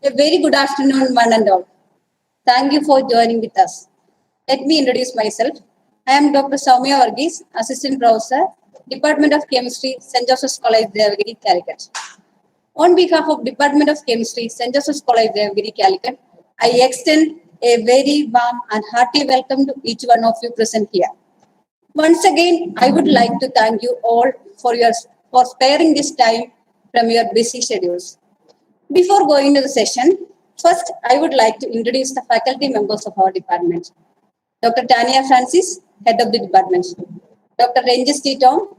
A very good afternoon, one and all. Thank you for joining with us. Let me introduce myself. I am Dr. Soumya Varghese, Assistant Professor, Department of Chemistry, St. Joseph's College, Devagiri, Calicut. On behalf of Department of Chemistry, St. Joseph's College, Devagiri, Calicut, I extend a very warm and hearty welcome to each one of you present here. Once again, I would like to thank you all for sparing this time from your busy schedules. Before going to the session, first I would like to introduce the faculty members of our department. Dr. Tania Francis, Head of the Department. Dr. Ranges T. Tom,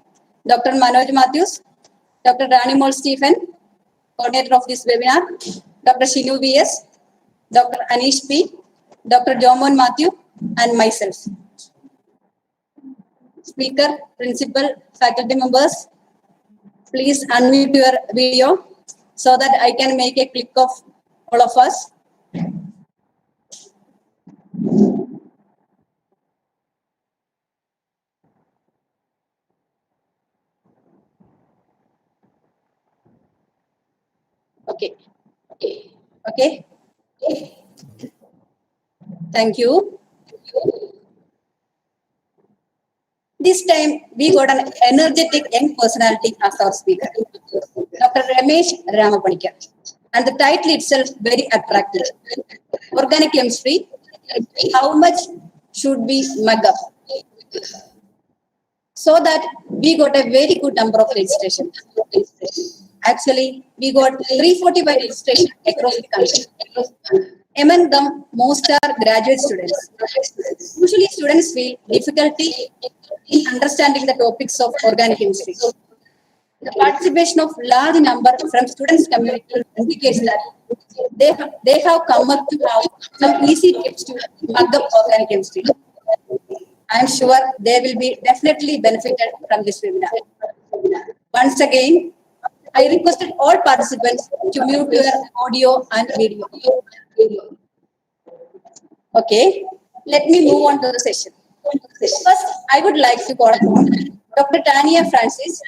Dr. Manoj Matthews, Dr. Ranimol Stephen, Coordinator of this webinar, Dr. Shinu V.S., Dr. Anish P., Dr. Jomon Matthew, and myself. Speaker, principal, faculty members, please unmute your video so that I can make a click of all of us. Okay. Thank you. This time, we got an energetic young personality as our speaker, Dr. Ramesh Ramapanicker. And the title itself very attractive. Organic chemistry, how much should we mug up? So that we got a very good number of registration. Actually, we got 345 registration across the country. Among them, most are graduate students. Usually, students feel difficulty in understanding the topics of organic chemistry. The participation of large number from students community indicates that they have come up to have some easy tips to mug up organic chemistry. I am sure they will be definitely benefited from this webinar. Once again, I requested all participants to mute your audio and video. Okay, let me move on to the session. First, I would like to call upon Dr. Tania Francis,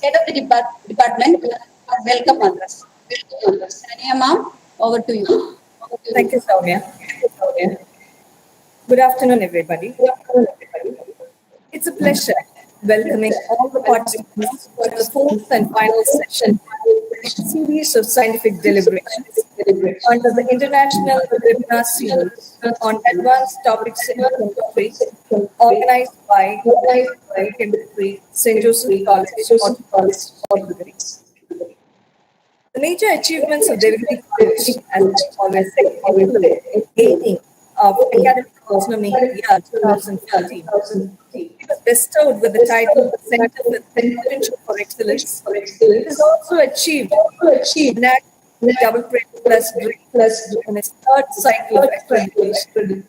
Head of the Department. Welcome, Andras. Tania, ma'am, over to you. Thank you, Soumya. Good afternoon, everybody. It's a pleasure welcoming all the participants to the fourth and final session of a series of scientific deliberations under the International Webinar Series on Advanced Topics in Chemistry, organized by Chemistry, St. Joseph's College, Devagiri. The major achievements of Devagiri College, as always say, aiming of academic autonomy year 2013. It was bestowed with the title Center with Potential for Excellence. It has also achieved NAC double credit plus grade in its third cycle of accreditation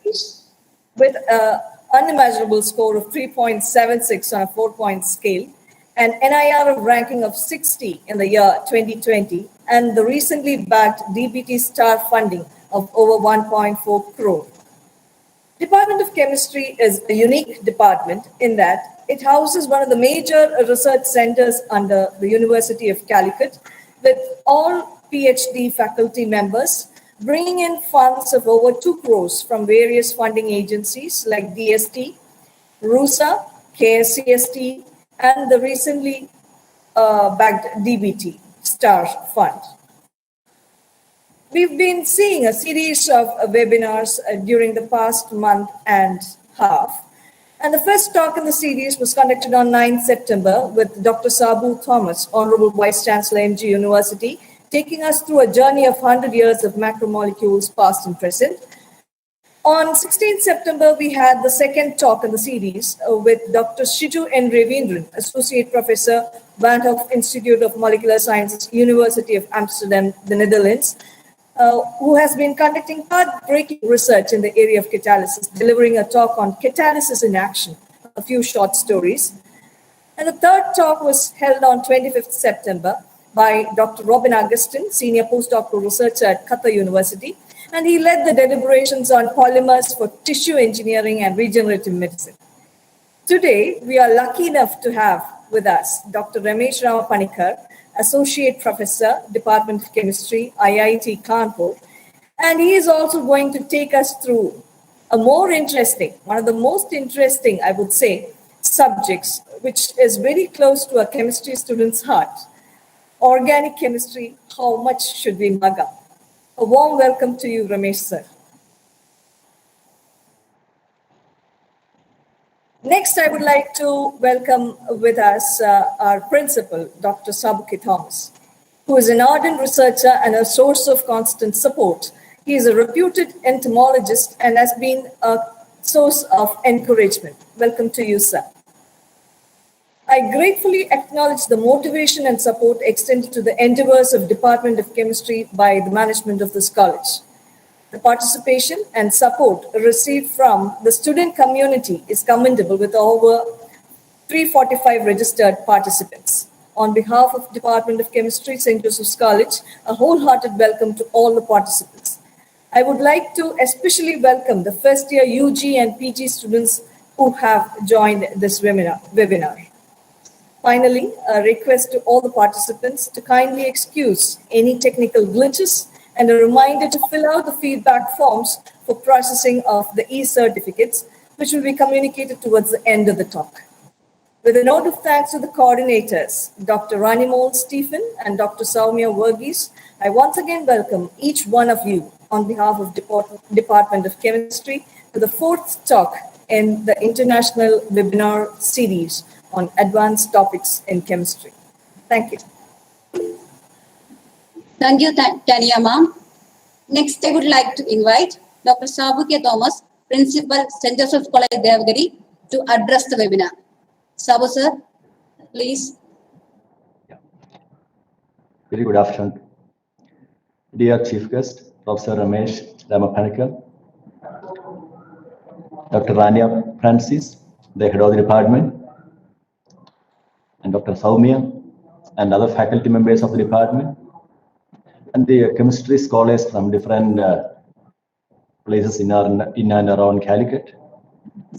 with an unimaginable score of 3.76 on a 4-point scale, an NIR ranking of 60 in the year 2020, and the recently backed DBT star funding of over 1.4 crore. Department of Chemistry is a unique department in that it houses one of the major research centers under the University of Calicut, with all PhD faculty members, bringing in funds of over 2 crores from various funding agencies like DST, RUSA, KSCST, and the recently backed DBT Star Fund. We've been seeing a series of webinars during the past month and half. And the first talk in the series was conducted on 9th September with Dr. Sabu Thomas, Honorable Vice Chancellor, MG University, taking us through a journey of 100 years of macromolecules, past and present. On 16th September, we had the second talk in the series with Dr. Shiju N. Ravindran, Associate Professor, Van Hoff Institute of Molecular Sciences, University of Amsterdam, the Netherlands, who has been conducting path-breaking research in the area of catalysis, delivering a talk on catalysis in action, a few short stories. And the third talk was held on 25th September by Dr. Robin Augustin, Senior Postdoctoral Researcher at Qatar University, and he led the deliberations on polymers for tissue engineering and regenerative medicine. Today, we are lucky enough to have with us Dr. Ramesh Ramapanicker, Associate Professor, Department of Chemistry, IIT Kanpur. And he is also going to take us through one of the most interesting, I would say, subjects, which is very close to a chemistry student's heart. Organic chemistry, how much should we mug up? A warm welcome to you, Ramesh sir. Next, I would like to welcome with us our principal, Dr. Sabuki Thomas, who is an ardent researcher and a source of constant support. He is a reputed entomologist and has been a source of encouragement. Welcome to you, sir. I gratefully acknowledge the motivation and support extended to the endeavors of Department of Chemistry by the management of this college. The participation and support received from the student community is commendable, with over 345 registered participants. On behalf of Department of Chemistry, St. Joseph's College, a wholehearted welcome to all the participants. I would like to especially welcome the first year UG and PG students who have joined this webinar. Finally, a request to all the participants to kindly excuse any technical glitches and a reminder to fill out the feedback forms for processing of the e-certificates, which will be communicated towards the end of the talk. With a note of thanks to the coordinators, Dr. Ranimol Stephen and Dr. Saumya Verghese, I once again welcome each one of you on behalf of Department of Chemistry to the fourth talk in the International Webinar Series on Advanced Topics in Chemistry. Thank you. Thank you, Tanya ma'am. Next, I would like to invite Dr. Sabuki Thomas, Principal, St. Joseph's College, Devagiri, to address the webinar. Sabu sir, please. Very good afternoon. Dear Chief Guest, Professor Ramesh Ramapanicker, Dr. Rania Francis, the head of the department, and Dr. Saumya, and other faculty members of the department, and the chemistry scholars from different places in and around Calicut,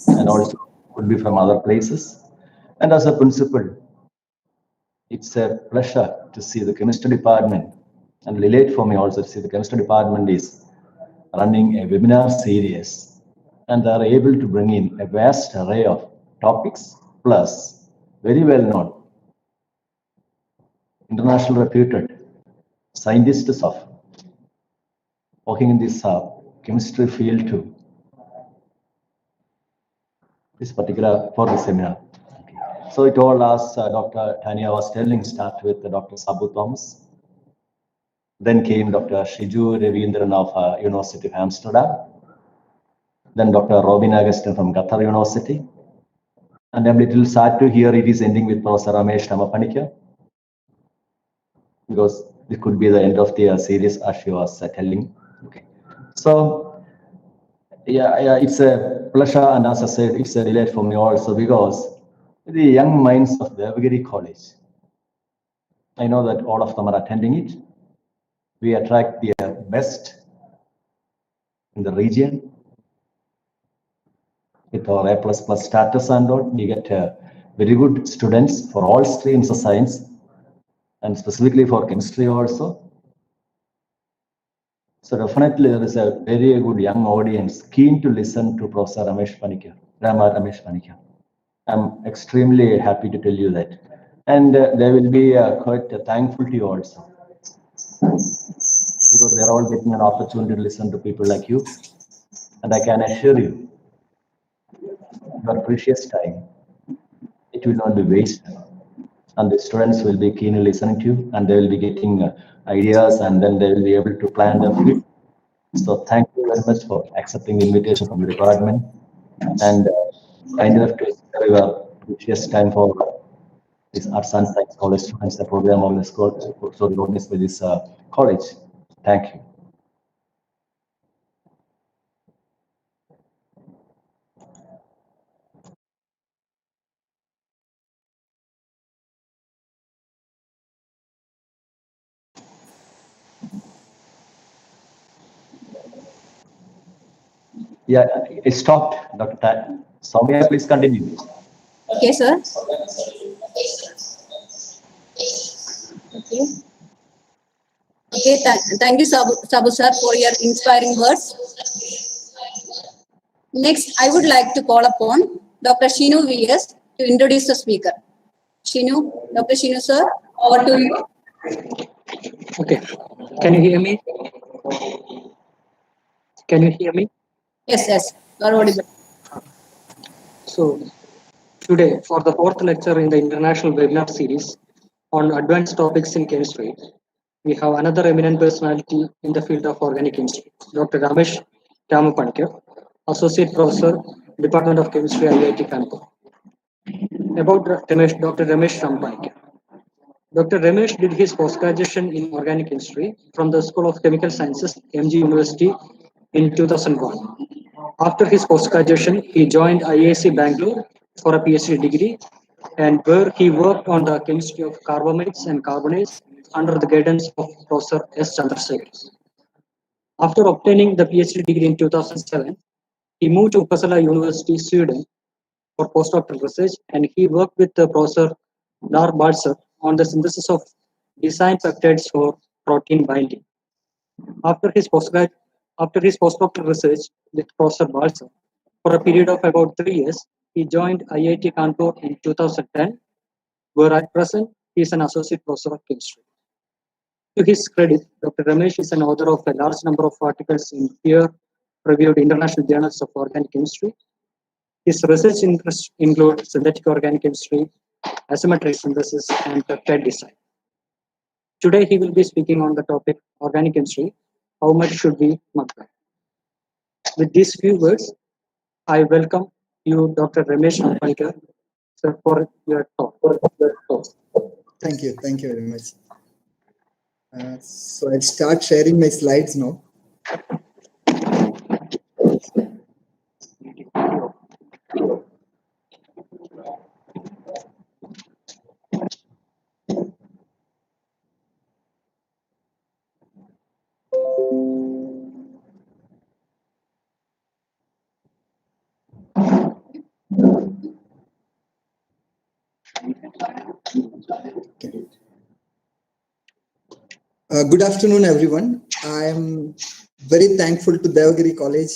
and also could be from other places. And as a principal, it's a pleasure to see the chemistry department, and relate for me also to see the chemistry department is running a webinar series, and they are able to bring in a vast array of topics, plus very well known, international reputed scientists of working in this chemistry field to this particular for the seminar. So it all, as Dr. Tanya was telling, start with Dr. Sabu Thomas. Then came Dr. Shiju Ravindran of University of Amsterdam. Then Dr. Robin Augustin from Qatar University. And I'm a little sad to hear it is ending with Professor Ramesh Ramapanicker, because this could be the end of the series, as she was telling. Okay. So, yeah, it's a pleasure, and as I said, it's a delight for me also, because the young minds of Devagiri College, I know that all of them are attending it. We attract the best in the region with our A++ status and all. We get very good students for all streams of science, and specifically for chemistry also. So definitely there is a very good young audience keen to listen to Professor Ramesh Ramapanicker. I'm extremely happy to tell you that. And they will be quite thankful to you also, because they're all getting an opportunity to listen to people like you. And I can assure you, your precious time, it will not be wasted. And the students will be keenly listening to you, and they will be getting ideas, and then they will be able to plan their future. So thank you very much for accepting the invitation from the department, and kind enough to spare your precious time for this Arts and Science College students, the program of this college, so organized by this college. Thank you. Yeah, it stopped, Dr. Soumya, please continue. Okay, sir. Okay. Okay, thank you, Sabu sir, for your inspiring words. Next, I would like to call upon Dr. Shinu VS to introduce the speaker. Dr. Shinu sir, over to you. Okay. Can you hear me? Can you hear me? Yes, you are audible. So today, for the fourth lecture in the international webinar series on advanced topics in chemistry, we have another eminent personality in the field of organic chemistry, Dr. Ramesh Ramapanicker, Associate Professor, Department of Chemistry, IIT Kanpur. About Dr. Ramesh Ramapanicker. Dr. Ramesh did his post-graduation in organic chemistry from the School of Chemical Sciences, MG University in 2001. After his post-graduation, he joined IIT Bangalore for a PhD degree, and where he worked on the chemistry of carbamates and carbonates under the guidance of Professor S. Chandrasekhar. After obtaining the PhD degree in 2007, he moved to Uppsala University, Sweden for postdoctoral research, and he worked with Professor Lar Balser on the synthesis of design peptides for protein binding. After his postdoctoral research with Professor Balser for a period of about 3 years, he joined IIT Kanpur in 2010, where at present he is an associate professor of chemistry. To his credit, Dr. Ramesh is an author of a large number of articles in peer-reviewed international journals of organic chemistry. His research interests include synthetic organic chemistry, asymmetric synthesis, and peptide design. Today, he will be speaking on the topic organic chemistry. How much should we multiply? With these few words, I welcome you, Dr. Ramesh Ramapanicker, sir, for your talk. Thank you very much. So I'll start sharing my slides now. Okay. Good afternoon, everyone. I'm very thankful to Devagiri College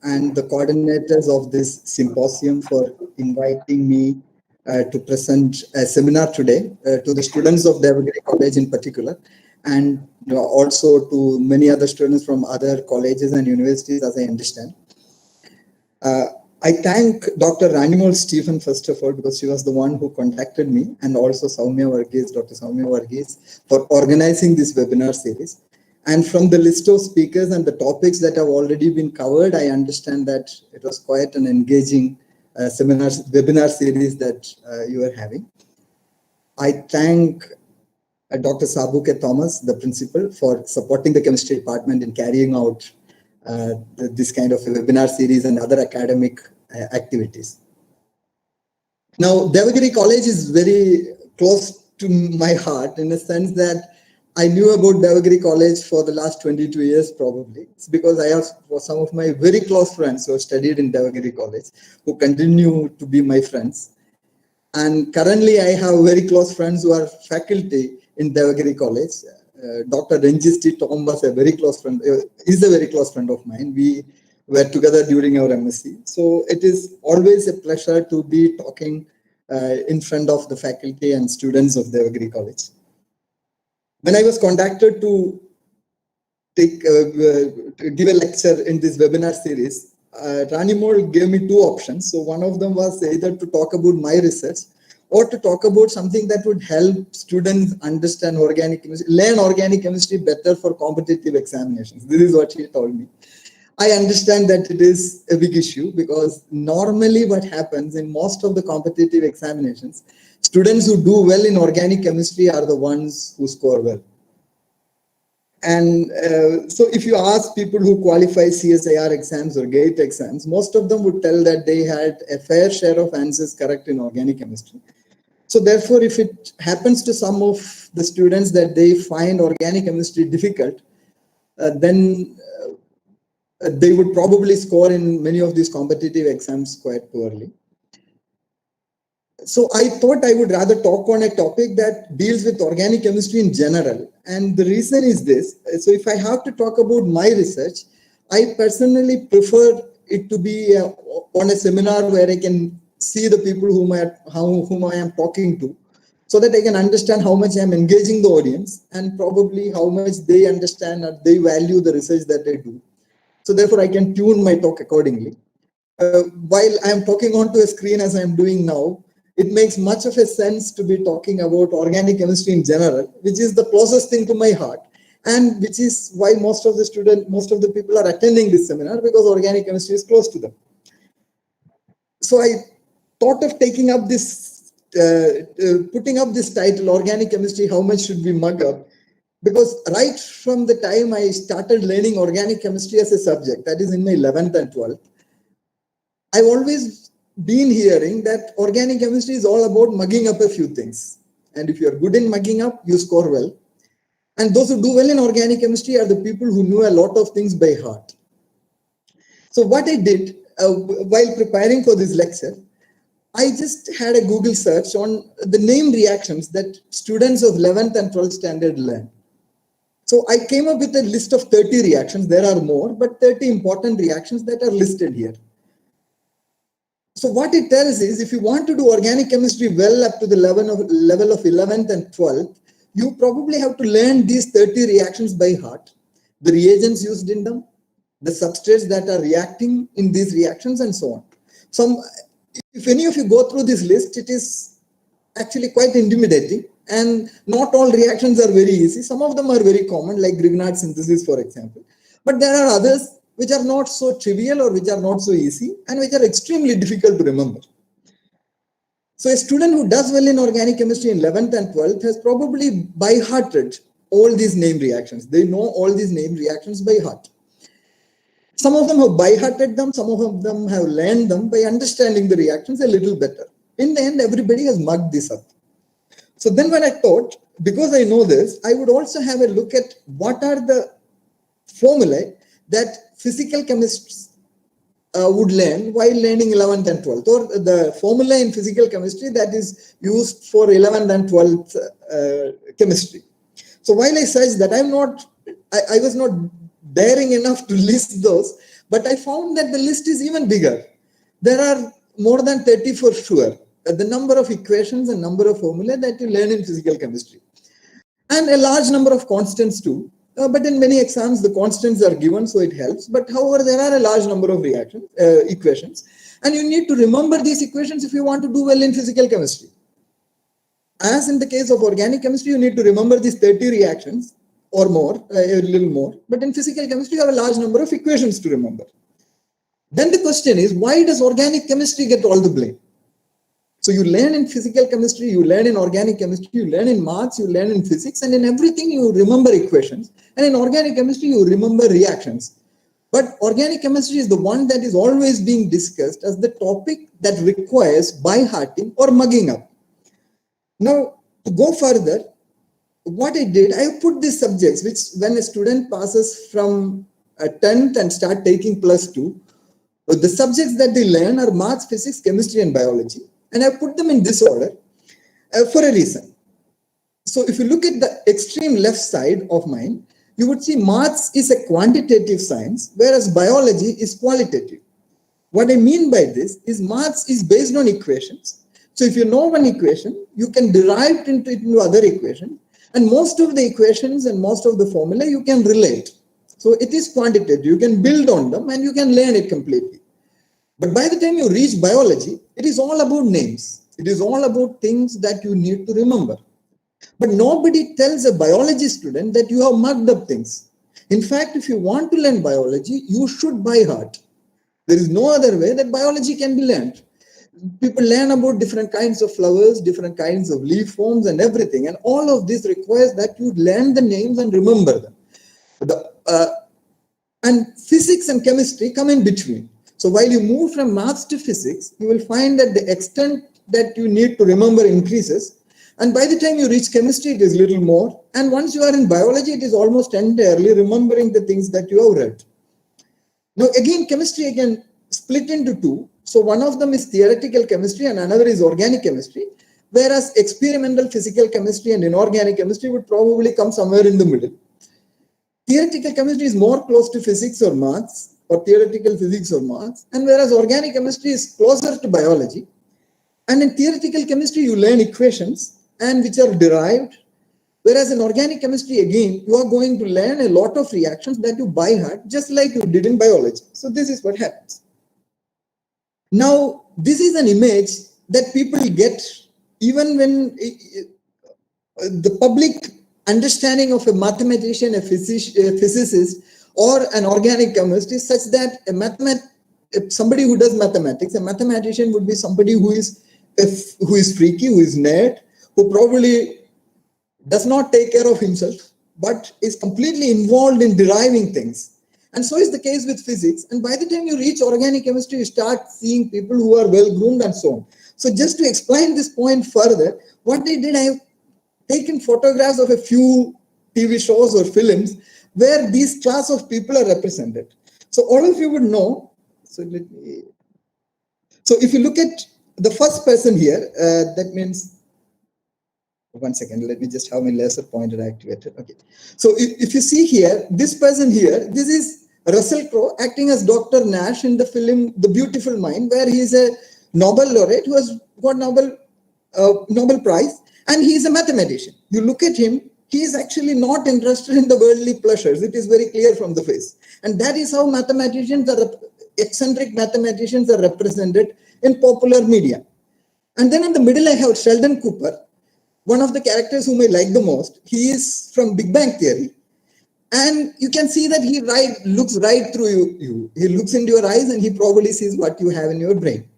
and the coordinators of this symposium for inviting me to present a seminar today to the students of Devagiri College in particular, and also to many other students from other colleges and universities, as I understand. I thank Dr. Ranimol Stephen, first of all, because she was the one who contacted me, and also Dr. Soumya Varghese, for organizing this webinar series. And from the list of speakers and the topics that have already been covered, I understand that it was quite an engaging webinar series that you are having. I thank Dr. Sabuke Thomas, the principal, for supporting the chemistry department in carrying out this kind of a webinar series and other academic activities. Now, Devagiri College is very close to my heart in the sense that I knew about Devagiri College for the last 22 years, probably. It's because I have some of my very close friends who have studied in Devagiri College, who continue to be my friends. And currently, I have very close friends who are faculty in Devagiri College. Dr. Renjisti Tom was a very close friend, is a very close friend of mine. We were together during our MSc. So it is always a pleasure to be talking in front of the faculty and students of Devagiri College. When I was contacted to give a lecture in this webinar series, Ranimol gave me two options. So one of them was either to talk about my research or to talk about something that would help students understand organic chemistry, learn organic chemistry better for competitive examinations. This is what he told me. I understand that it is a big issue because normally what happens in most of the competitive examinations, students who do well in organic chemistry are the ones who score well. And so if you ask people who qualify CSIR exams or GATE exams, most of them would tell that they had a fair share of answers correct in organic chemistry. So therefore, if it happens to some of the students that they find organic chemistry difficult, then they would probably score in many of these competitive exams quite poorly. So I thought I would rather talk on a topic that deals with organic chemistry in general And the reason is this. So if I have to talk about my research, I personally prefer it to be on a seminar where I can see the people whom I am talking to, so that I can understand how much I am engaging the audience and probably how much they understand or they value the research that I do. So therefore, I can tune my talk accordingly. While I am talking onto a screen as I am doing now, it makes much of a sense to be talking about organic chemistry in general, which is the closest thing to my heart, and which is why most of the people are attending this seminar, because organic chemistry is close to them. So I thought of taking up this, putting up this title, Organic Chemistry, How Much Should We Mug Up? Because right from the time I started learning organic chemistry as a subject, that is in my 11th and 12th, I've always been hearing that organic chemistry is all about mugging up a few things. And if you're good in mugging up, you score well. And those who do well in organic chemistry are the people who know a lot of things by heart. So what I did while preparing for this lecture, I just had a Google search on the name reactions that students of 11th and 12th standard learn. So I came up with a list of 30 reactions. There are more, but 30 important reactions that are listed here. So what it tells is, if you want to do organic chemistry well up to the level of 11th and 12th, you probably have to learn these 30 reactions by heart, the reagents used in them, the substrates that are reacting in these reactions, and so on. If any of you go through this list, it is actually quite intimidating, and not all reactions are very easy. Some of them are very common, like Grignard synthesis, for example. But there are others which are not so trivial or which are not so easy and which are extremely difficult to remember. So a student who does well in organic chemistry in 11th and 12th has probably by-hearted all these name reactions. They know all these name reactions by heart. Some of them have by-hearted them, some of them have learned them by understanding the reactions a little better. In the end, everybody has mugged this up. So then when I thought, because I know this, I would also have a look at what are the formulae that physical chemists would learn while learning 11th and 12th, or the formula in physical chemistry that is used for 11th and 12th chemistry. So while I searched that, I was not daring enough to list those, but I found that the list is even bigger. There are more than 30 for sure, the number of equations and number of formulae that you learn in physical chemistry. And a large number of constants too. But in many exams, the constants are given, so it helps. But however, there are a large number of equations. And you need to remember these equations if you want to do well in physical chemistry. As in the case of organic chemistry, you need to remember these 30 reactions or more, a little more. But in physical chemistry, you have a large number of equations to remember. Then the question is, why does organic chemistry get all the blame? So you learn in physical chemistry, you learn in organic chemistry, you learn in maths, you learn in physics, and in everything you remember equations. And in organic chemistry, you remember reactions. But organic chemistry is the one that is always being discussed as the topic that requires by-hearting or mugging up. Now, to go further, what I did, I put these subjects, which when a student passes from 10th and start taking +2, the subjects that they learn are maths, physics, chemistry, and biology. And I put them in this order for a reason. So if you look at the extreme left side of mine, you would see maths is a quantitative science, whereas biology is qualitative. What I mean by this is maths is based on equations. So if you know one equation, you can derive it into other equations. And most of the equations and most of the formula you can relate. So it is quantitative. You can build on them and you can learn it completely. But by the time you reach biology, it is all about names. It is all about things that you need to remember. But nobody tells a biology student that you have mugged up things. In fact, if you want to learn biology, you should by heart. There is no other way that biology can be learned. People learn about different kinds of flowers, different kinds of leaf forms and everything. And all of this requires that you learn the names and remember them. And physics and chemistry come in between. So while you move from maths to physics, you will find that the extent that you need to remember increases. And by the time you reach chemistry, it is little more. And once you are in biology, it is almost entirely remembering the things that you have read. Now, again, chemistry again split into two. So one of them is theoretical chemistry and another is organic chemistry. whereas experimental physical chemistry and inorganic chemistry would probably come somewhere in the middle. Theoretical chemistry is more close to physics or maths, or theoretical physics or maths, and whereas organic chemistry is closer to biology. And in theoretical chemistry, you learn equations and which are derived, whereas in organic chemistry, again, you are going to learn a lot of reactions that you by heart, just like you did in biology. So this is what happens. Now, this is an image that people get even when the public understanding of a mathematician, a physicist, or an organic chemist is such that somebody who does mathematics, a mathematician would be somebody who is freaky, who is nerd, who probably does not take care of himself, but is completely involved in deriving things. And so is the case with physics. And by the time you reach organic chemistry, you start seeing people who are well-groomed and so on. So just to explain this point further, what they did, I have taken photographs of a few TV shows or films where these class of people are represented. So all of you would know. So if you look at the first person here, that means, one second, let me just have my laser pointer activated. Okay. So if you see here, this person here, this is Russell Crowe acting as Dr. Nash in the film The Beautiful Mind, where he is a Nobel laureate who has got Nobel Prize, and he is a mathematician. You look at him, he is actually not interested in the worldly pleasures. It is very clear from the face. And that is how eccentric mathematicians are represented in popular media. And then in the middle, I have Sheldon Cooper, one of the characters whom I like the most. He is from Big Bang Theory. And you can see that he looks right through you. He looks into your eyes and he probably sees what you have in your brain.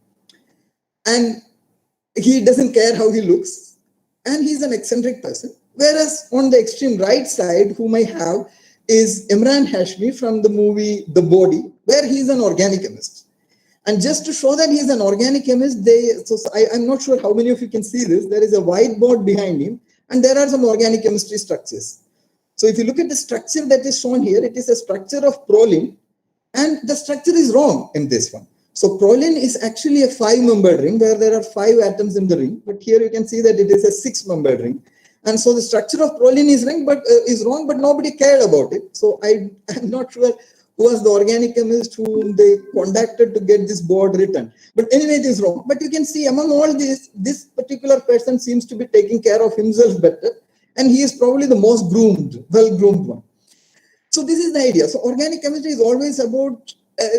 And he doesn't care how he looks. And he's an eccentric person. Whereas on the extreme right side, whom I have is Imran Hashmi from the movie The Body, where he's an organic chemist. And just to show that he's an organic chemist, I'm not sure how many of you can see this. There is a whiteboard behind him, and there are some organic chemistry structures. So if you look at the structure that is shown here, it is a structure of proline, and the structure is wrong in this one. So proline is actually a 5-membered ring where there are 5 atoms in the ring, but here you can see that it is a 6-membered ring. And so the structure of proline is wrong, but nobody cared about it. So I'm not sure who was the organic chemist whom they contacted to get this board written. But anyway, it is wrong. But you can see among all this particular person seems to be taking care of himself better. And he is probably the most well-groomed one. So this is the idea. So organic chemistry is always about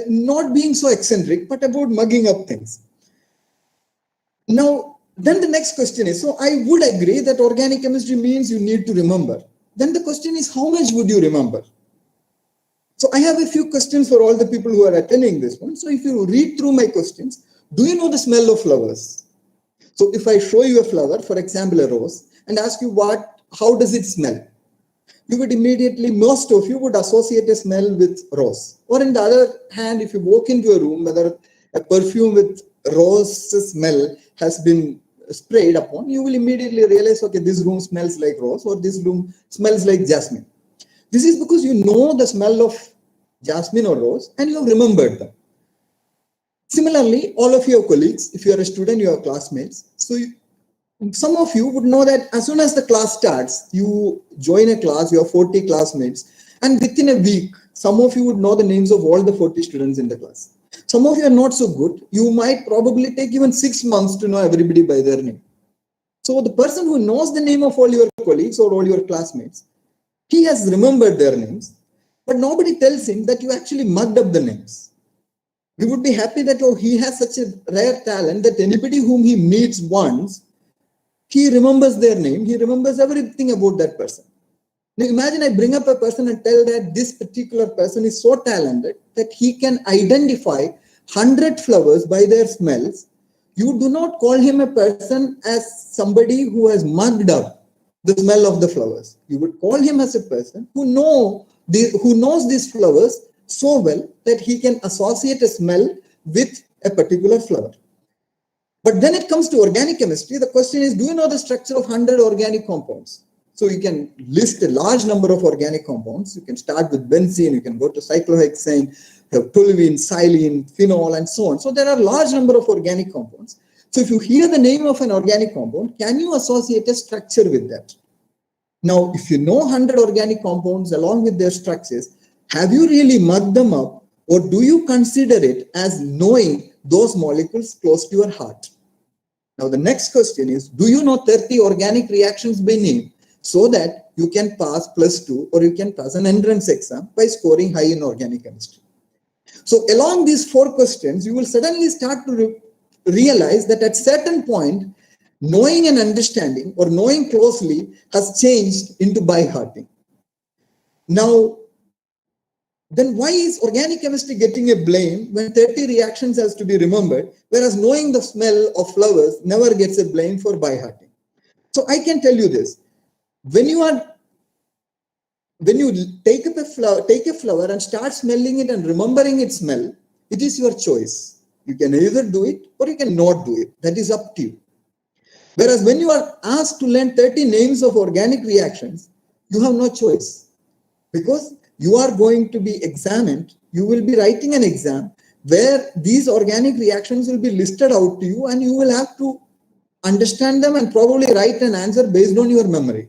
not being so eccentric, but about mugging up things. Now, then the next question is, so I would agree that organic chemistry means you need to remember. Then the question is, how much would you remember? So I have a few questions for all the people who are attending this one. So if you read through my questions, do you know the smell of flowers? So if I show you a flower, for example, a rose, and ask you how does it smell? You would immediately, most of you would associate a smell with rose. Or on the other hand, if you walk into a room, whether a perfume with rose smell has been sprayed upon, you will immediately realize, okay, this room smells like rose or this room smells like jasmine. This is because you know the smell of jasmine or rose and you have remembered them. Similarly, all of your colleagues, if you are a student, you have classmates. So some of you would know that as soon as the class starts, you join a class, you have 40 classmates, and within a week, some of you would know the names of all the 40 students in the class. Some of you are not so good. You might probably take even 6 months to know everybody by their name. So the person who knows the name of all your colleagues or all your classmates, he has remembered their names, but nobody tells him that you actually mugged up the names. We would be happy that he has such a rare talent that anybody whom he meets once, he remembers their name, he remembers everything about that person. Now imagine I bring up a person and tell that this particular person is so talented that he can identify 100 flowers by their smells. You do not call him a person as somebody who has mugged up the smell of the flowers. You would call him as a person who knows these flowers so well that he can associate a smell with a particular flower. But then it comes to organic chemistry. The question is, do you know the structure of 100 organic compounds? So you can list a large number of organic compounds. You can start with benzene, you can go to cyclohexane, you have toluene, xylene, phenol, and so on. So there are a large number of organic compounds. So if you hear the name of an organic compound, can you associate a structure with that? Now, if you know 100 organic compounds along with their structures, have you really mugged them up, or do you consider it as knowing those molecules close to your heart? Now, the next question is, do you know 30 organic reactions by name so that you can pass +2 or you can pass an entrance exam by scoring high in organic chemistry? So along these 4 questions, you will suddenly start to realize that at certain point, knowing and understanding or knowing closely has changed into by hearting. Now, then why is organic chemistry getting a blame when 30 reactions has to be remembered, whereas knowing the smell of flowers never gets a blame for by hearting? So I can tell you this: when you take a flower and start smelling it and remembering its smell, it is your choice. You can either do it or you can not do it. That is up to you. Whereas when you are asked to learn 30 names of organic reactions, you have no choice, because you are going to be examined. You will be writing an exam where these organic reactions will be listed out to you, and you will have to understand them and probably write an answer based on your memory.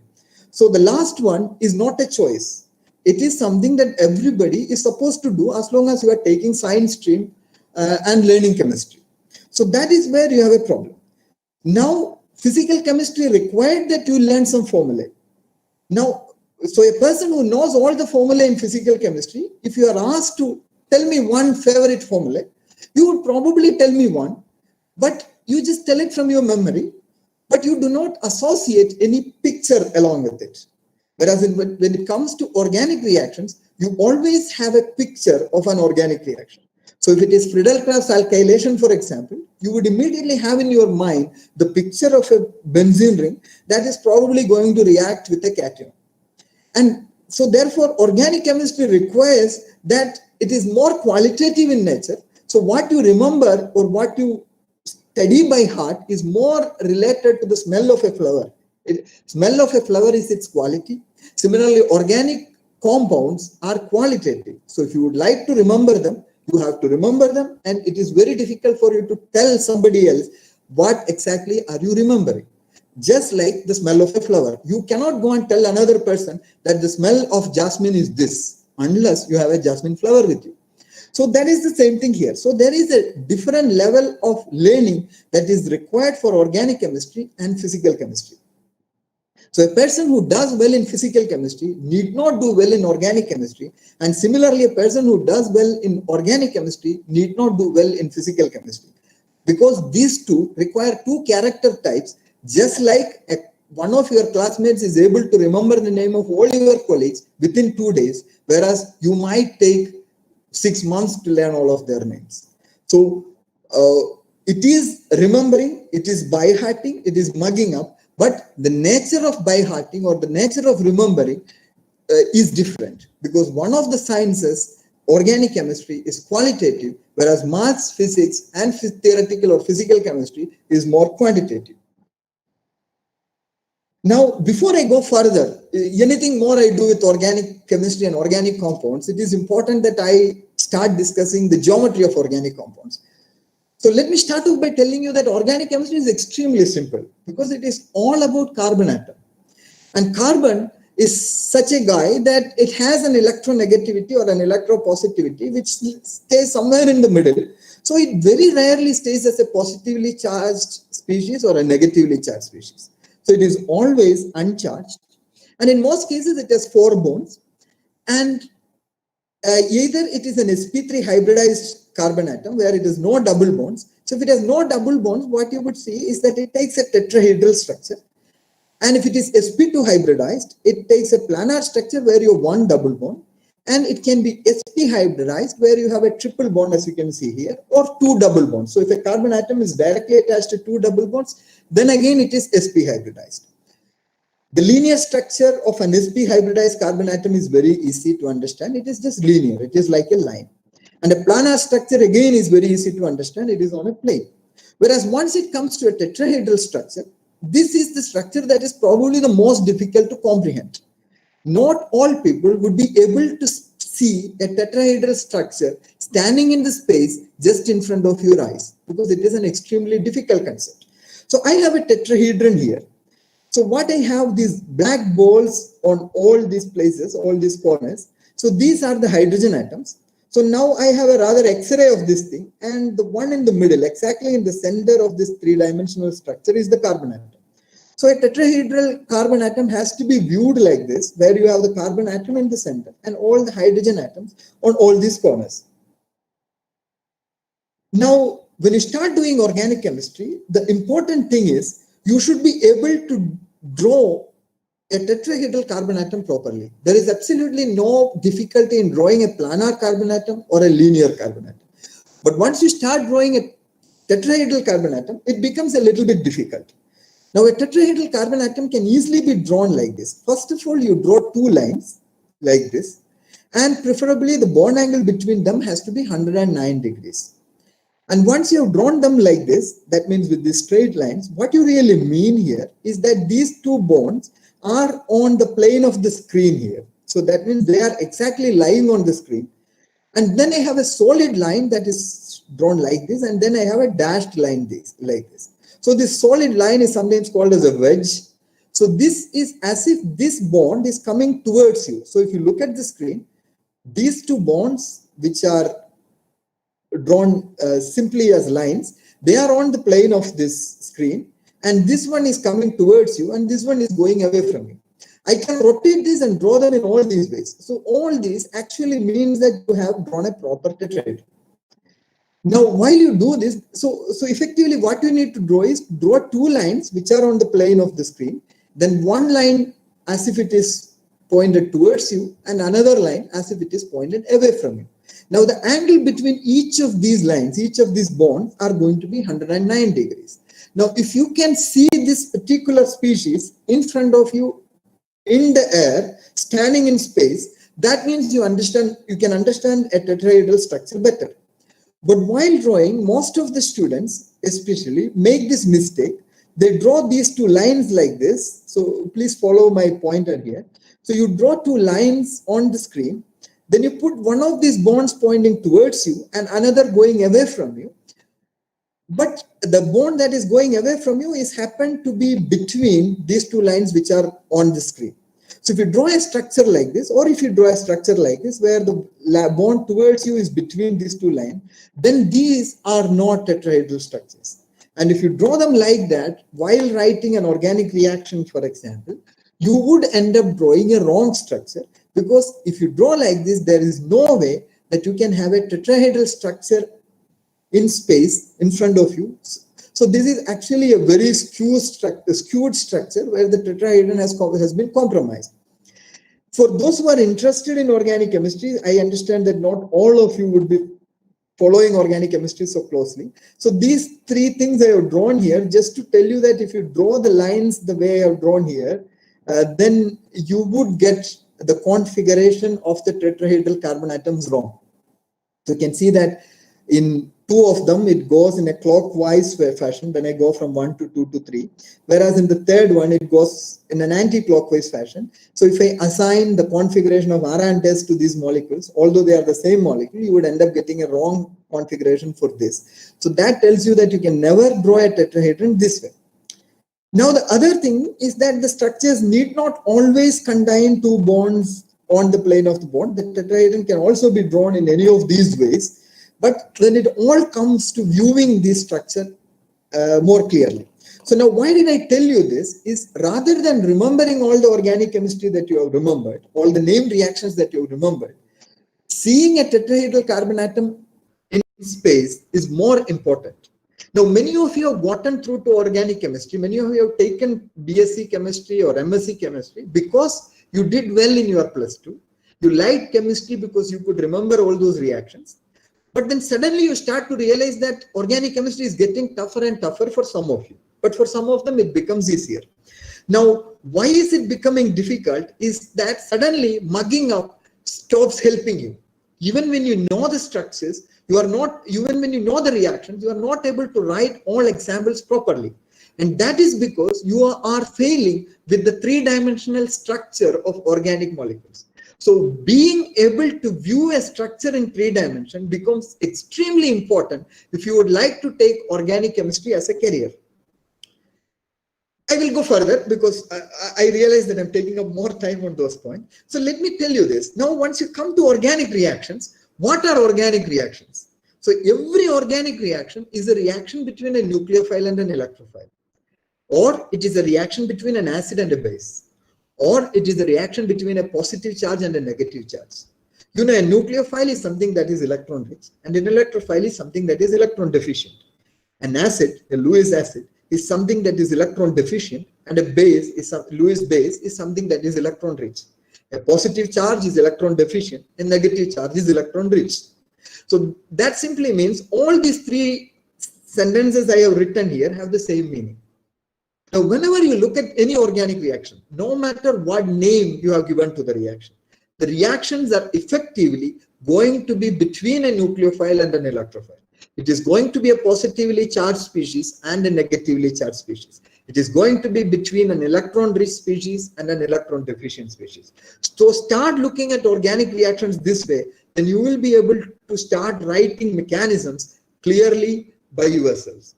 So the last one is not a choice. It is something that everybody is supposed to do as long as you are taking science stream and learning chemistry. So that is where you have a problem. Now, physical chemistry required that you learn some formulae. Now, so a person who knows all the formulae in physical chemistry, if you are asked to tell me one favorite formula, you would probably tell me one, but you just tell it from your memory, but you do not associate any picture along with it. Whereas when it comes to organic reactions, you always have a picture of an organic reaction. So if it is Friedel-Crafts alkylation, for example, you would immediately have in your mind the picture of a benzene ring that is probably going to react with a cation. And so therefore, organic chemistry requires that it is more qualitative in nature. So what you remember or what you study by heart is more related to the smell of a flower. Smell of a flower is its quality. Similarly, organic compounds are qualitative. So if you would like to remember them, you have to remember them, and it is very difficult for you to tell somebody else what exactly are you remembering. Just like the smell of a flower, you cannot go and tell another person that the smell of jasmine is this unless you have a jasmine flower with you. So that is the same thing here. So there is a different level of learning that is required for organic chemistry and physical chemistry. So a person who does well in physical chemistry need not do well in organic chemistry, and similarly a person who does well in organic chemistry need not do well in physical chemistry, because these two require two character types. Just like one of your classmates is able to remember the name of all your colleagues within 2 days, whereas you might take 6 months to learn all of their names. So it is remembering, it is by hearting, it is mugging up. But the nature of by hearting or the nature of remembering is different, because one of the sciences, organic chemistry, is qualitative, whereas maths, physics, and theoretical or physical chemistry is more quantitative. Now, before I go further, anything more I do with organic chemistry and organic compounds, it is important that I start discussing the geometry of organic compounds. So let me start off by telling you that organic chemistry is extremely simple, because it is all about carbon atom. And carbon is such a guy that it has an electronegativity or an electropositivity which stays somewhere in the middle. So it very rarely stays as a positively charged species or a negatively charged species. So it is always uncharged. And in most cases, it has 4 bonds. And either it is an sp3 hybridized carbon atom where it has no double bonds. So if it has no double bonds, what you would see is that it takes a tetrahedral structure. And if it is sp2 hybridized, it takes a planar structure where you have 1 double bond. And it can be sp hybridized where you have a triple bond, as you can see here, or 2 double bonds. So if a carbon atom is directly attached to 2 double bonds, then again it is sp hybridized. The linear structure of an sp hybridized carbon atom is very easy to understand. It is just linear. It is like a line. And a planar structure again is very easy to understand. It is on a plane. Whereas once it comes to a tetrahedral structure, this is the structure that is probably the most difficult to comprehend. Not all people would be able to see a tetrahedral structure standing in the space just in front of your eyes, because it is an extremely difficult concept. So I have a tetrahedron here. So what I have, these black balls on all these places, all these corners. So these are the hydrogen atoms. So now I have a rather X-ray of this thing, and the one in the middle, exactly in the center of this three-dimensional structure, is the carbon atom. So a tetrahedral carbon atom has to be viewed like this, where you have the carbon atom in the center and all the hydrogen atoms on all these corners. Now, when you start doing organic chemistry, the important thing is you should be able to draw a tetrahedral carbon atom properly. There is absolutely no difficulty in drawing a planar carbon atom or a linear carbon atom. But once you start drawing a tetrahedral carbon atom, it becomes a little bit difficult. Now, a tetrahedral carbon atom can easily be drawn like this. First of all, you draw two lines like this, and preferably the bond angle between them has to be 109 degrees. And once you have drawn them like this, that means with these straight lines, what you really mean here is that these two bonds are on the plane of the screen here. So that means they are exactly lying on the screen. And then I have a solid line that is drawn like this, and then I have a dashed line like this. So this solid line is sometimes called as a wedge. So this is as if this bond is coming towards you. So if you look at the screen, these two bonds, which are drawn simply as lines, they are on the plane of this screen, and this one is coming towards you, and this one is going away from you. I can rotate this and draw them in all these ways. So all this actually means that you have drawn a proper tetrahedron. Now, while you do this, so effectively what you need to draw is draw two lines which are on the plane of the screen, then one line as if it is pointed towards you, and another line as if it is pointed away from you. Now, the angle between each of these lines, each of these bonds, are going to be 109 degrees. Now, if you can see this particular species in front of you in the air, standing in space, that means you can understand a tetrahedral structure better. But while drawing, most of the students especially make this mistake. They draw these two lines like this. So please follow my pointer here. So you draw two lines on the screen. Then you put one of these bonds pointing towards you and another going away from you. But the bond that is going away from you is happened to be between these two lines which are on the screen. So if you draw a structure like this, or if you draw a structure like this, where the bond towards you is between these two lines, then these are not tetrahedral structures. And if you draw them like that, while writing an organic reaction, for example, you would end up drawing a wrong structure, because if you draw like this, there is no way that you can have a tetrahedral structure in space in front of you. So this is actually a very skewed structure where the tetrahedron has been compromised. For those who are interested in organic chemistry, I understand that not all of you would be following organic chemistry so closely. So these three things I have drawn here, just to tell you that if you draw the lines the way I have drawn here, then you would get the configuration of the tetrahedral carbon atoms wrong. So you can see that in two of them, it goes in a clockwise fashion. Then I go from 1 to 2 to 3. Whereas in the third one, it goes in an anti-clockwise fashion. So if I assign the configuration of R and S to these molecules, although they are the same molecule, you would end up getting a wrong configuration for this. So that tells you that you can never draw a tetrahedron this way. Now, the other thing is that the structures need not always contain two bonds on the plane of the bond. The tetrahedron can also be drawn in any of these ways. But when it all comes to viewing this structure more clearly. So now, why did I tell you this? Is rather than remembering all the organic chemistry that you have remembered, all the named reactions that you have remembered, seeing a tetrahedral carbon atom in space is more important. Now, many of you have gotten through to organic chemistry. Many of you have taken BSc chemistry or MSc chemistry because you did well in your +2. You liked chemistry because you could remember all those reactions. But then suddenly you start to realize that organic chemistry is getting tougher and tougher for some of you. But for some of them, it becomes easier. Now, why is it becoming difficult is that suddenly mugging up stops helping you. Even when you know the structures, even when you know the reactions, you are not able to write all examples properly. And that is because you are failing with the three-dimensional structure of organic molecules. So being able to view a structure in 3 dimensions becomes extremely important if you would like to take organic chemistry as a career. I will go further because I realize that I'm taking up more time on those points. So let me tell you this. Now, once you come to organic reactions, what are organic reactions? So every organic reaction is a reaction between a nucleophile and an electrophile, or it is a reaction between an acid and a base, or it is a reaction between a positive charge and a negative charge. You know, a nucleophile is something that is electron rich, and an electrophile is something that is electron deficient. An acid, a Lewis acid, is something that is electron deficient, and a base is Lewis base is something that is electron rich. A positive charge is electron deficient, a negative charge is electron rich. So that simply means all these 3 sentences I have written here have the same meaning. Now, whenever you look at any organic reaction, no matter what name you have given to the reaction, the reactions are effectively going to be between a nucleophile and an electrophile. It is going to be a positively charged species and a negatively charged species. It is going to be between an electron-rich species and an electron-deficient species. So start looking at organic reactions this way, then you will be able to start writing mechanisms clearly by yourselves.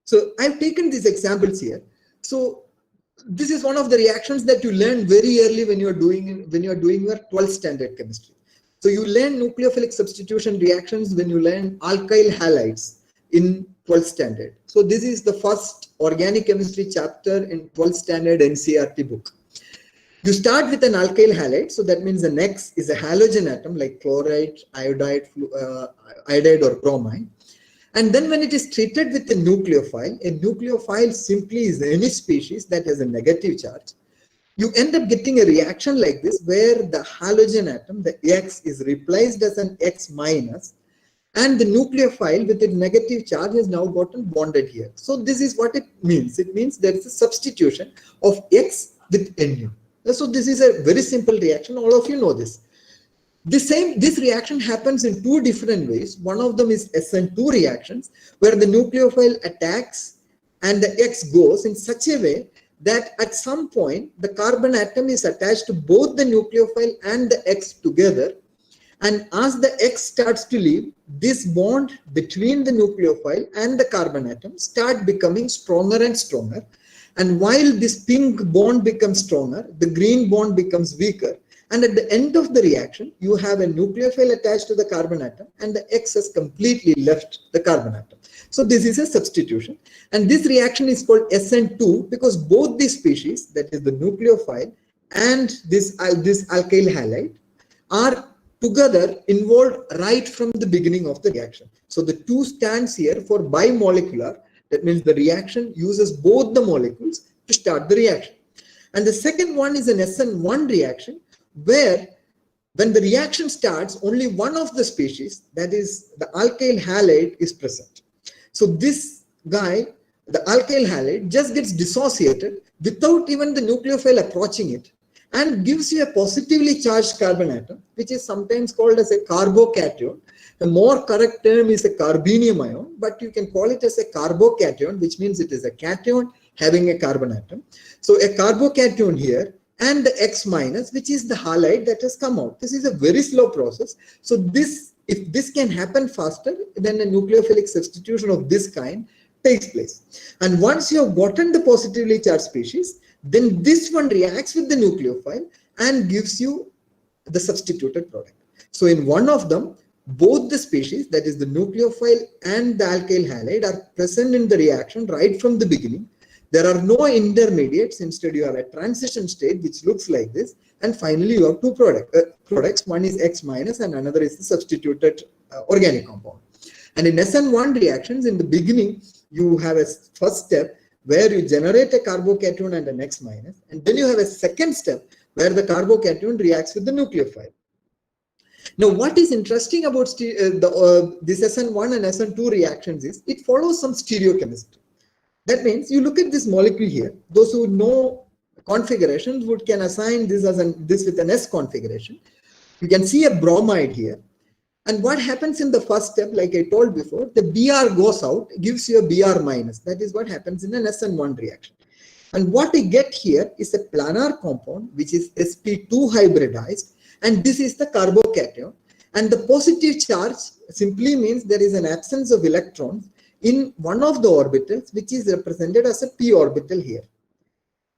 So I've taken these examples here. So this is one of the reactions that you learn very early when you are doing your 12th standard chemistry. So you learn nucleophilic substitution reactions when you learn alkyl halides in 12th standard. So this is the first organic chemistry chapter in 12th standard NCERT book. You start with an alkyl halide, so that means the X is a halogen atom like chloride, iodide or bromide. And then when it is treated with a nucleophile simply is any species that has a negative charge. You end up getting a reaction like this where the halogen atom, the X, is replaced as an X minus, and the nucleophile with its negative charge has now gotten bonded here. So this is what it means. It means there is a substitution of X with Nu. So this is a very simple reaction. All of you know this. This reaction happens in 2 different ways. One of them is SN2 reactions, where the nucleophile attacks and the X goes in such a way that at some point the carbon atom is attached to both the nucleophile and the X together, and as the X starts to leave, this bond between the nucleophile and the carbon atom start becoming stronger and stronger, and while this pink bond becomes stronger, the green bond becomes weaker, and at the end of the reaction you have a nucleophile attached to the carbon atom and the X has completely left the carbon atom. So this is a substitution, and this reaction is called SN2 because both these species, that is the nucleophile and this alkyl halide, are together involved right from the beginning of the reaction. So the 2 stands here for bimolecular. That means the reaction uses both the molecules to start the reaction. And the second one is an SN1 reaction, where when the reaction starts, only one of the species, that is the alkyl halide, is present. So this guy, the alkyl halide, just gets dissociated without even the nucleophile approaching it, and gives you a positively charged carbon atom, which is sometimes called as a carbocation. The more correct term is a carbenium ion, but you can call it as a carbocation, which means it is a cation having a carbon atom. So a carbocation here, and the X minus, which is the halide that has come out. This is a very slow process. So if this can happen faster, then a nucleophilic substitution of this kind takes place. And once you have gotten the positively charged species, then this one reacts with the nucleophile and gives you the substituted product. So in one of them, both the species, that is the nucleophile and the alkyl halide, are present in the reaction right from the beginning. There are no intermediates. Instead, you have a transition state which looks like this, and finally you have 2 products. One is X minus and another is the substituted organic compound. And in SN1 reactions, in the beginning, you have a first step where you generate a carbocation and an X minus, and then you have a second step where the carbocation reacts with the nucleophile. Now, what is interesting about this SN1 and SN2 reactions is it follows some stereochemistry. That means you look at this molecule here. Those who know configurations can assign this as this with an S configuration. You can see a bromide here. And what happens in the first step, like I told before, the Br goes out, gives you a Br minus. That is what happens in an SN1 reaction. And what we get here is a planar compound, which is sp2 hybridized, and this is the carbocation. And the positive charge simply means there is an absence of electrons in one of the orbitals, which is represented as a p orbital here.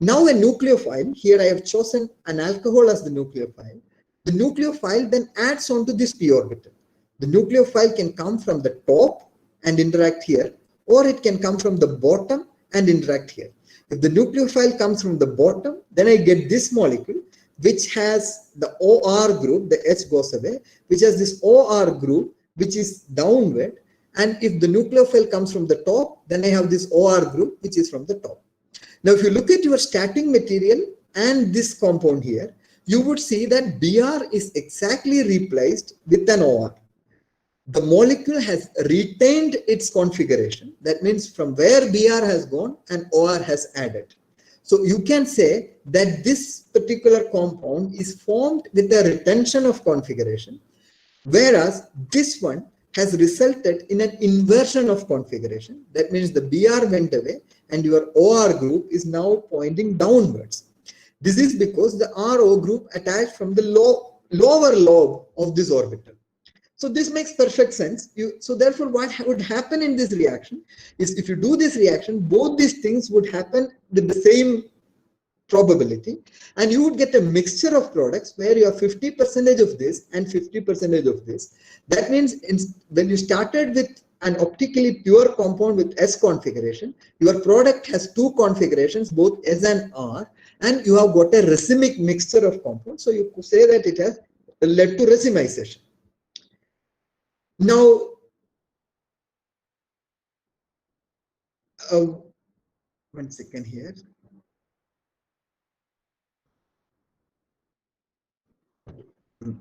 Now a nucleophile, here I have chosen an alcohol as the nucleophile. The nucleophile then adds on to this p orbital. The nucleophile can come from the top and interact here, or it can come from the bottom and interact here. If the nucleophile comes from the bottom, then I get this molecule, which has the OR group, the H goes away, which has this OR group, which is downward. And if the nucleophile comes from the top, then I have this OR group, which is from the top. Now, if you look at your starting material and this compound here, you would see that Br is exactly replaced with an OR. The molecule has retained its configuration. That means from where Br has gone, an OR has added. So you can say that this particular compound is formed with a retention of configuration, whereas this one has resulted in an inversion of configuration. That means the Br went away and your OR group is now pointing downwards. This is because the RO group attached from the lower lobe of this orbital. So this makes perfect sense. So therefore, what would happen in this reaction is, if you do this reaction, both these things would happen with the same probability, and you would get a mixture of products where you have 50% of this and 50% of this. That means when you started with an optically pure compound with S configuration, your product has two configurations, both S and R, and you have got a racemic mixture of compounds. So you could say that it has led to racemization. Now, one second here.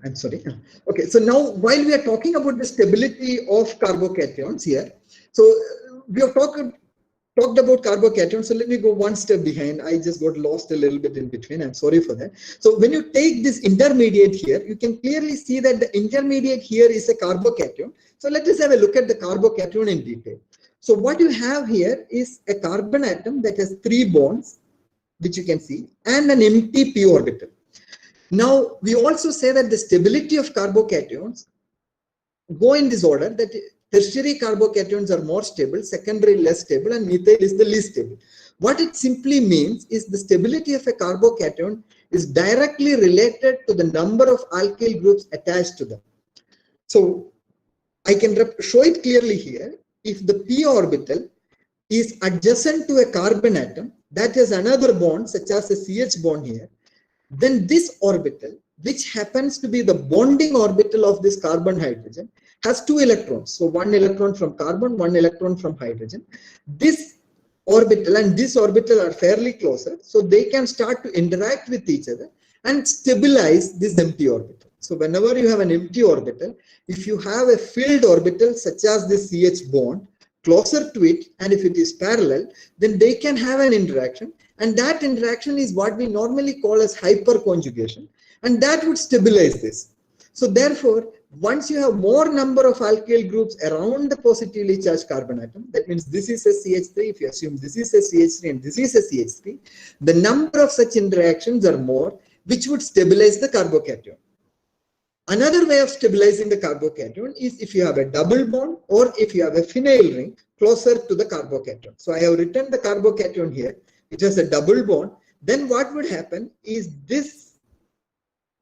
I'm sorry. Okay, so now while we are talking about the stability of carbocations here, so we have talked about carbocations. So let me go one step behind. I just got lost a little bit in between. I'm sorry for that. So when you take this intermediate here, you can clearly see that the intermediate here is a carbocation. So let us have a look at the carbocation in detail. So what you have here is a carbon atom that has 3 bonds, which you can see, and an empty p orbital. Now, we also say that the stability of carbocations go in this order, that tertiary carbocations are more stable, secondary less stable, and methyl is the least stable. What it simply means is the stability of a carbocation is directly related to the number of alkyl groups attached to them. So I can show it clearly here. If the p orbital is adjacent to a carbon atom that has another bond, such as a CH bond here, then this orbital, which happens to be the bonding orbital of this carbon hydrogen, has 2 electrons. So 1 electron from carbon, 1 electron from hydrogen. This orbital and this orbital are fairly closer, so they can start to interact with each other and stabilize this empty orbital. So whenever you have an empty orbital, if you have a filled orbital such as this CH bond closer to it, and if it is parallel, then they can have an interaction. And that interaction is what we normally call as hyperconjugation, and that would stabilize this. So therefore, once you have more number of alkyl groups around the positively charged carbon atom, that means this is a CH3, if you assume this is a CH3 and this is a CH3, the number of such interactions are more, which would stabilize the carbocation. Another way of stabilizing the carbocation is if you have a double bond or if you have a phenyl ring closer to the carbocation. So I have written the carbocation here. It has a double bond. Then what would happen is this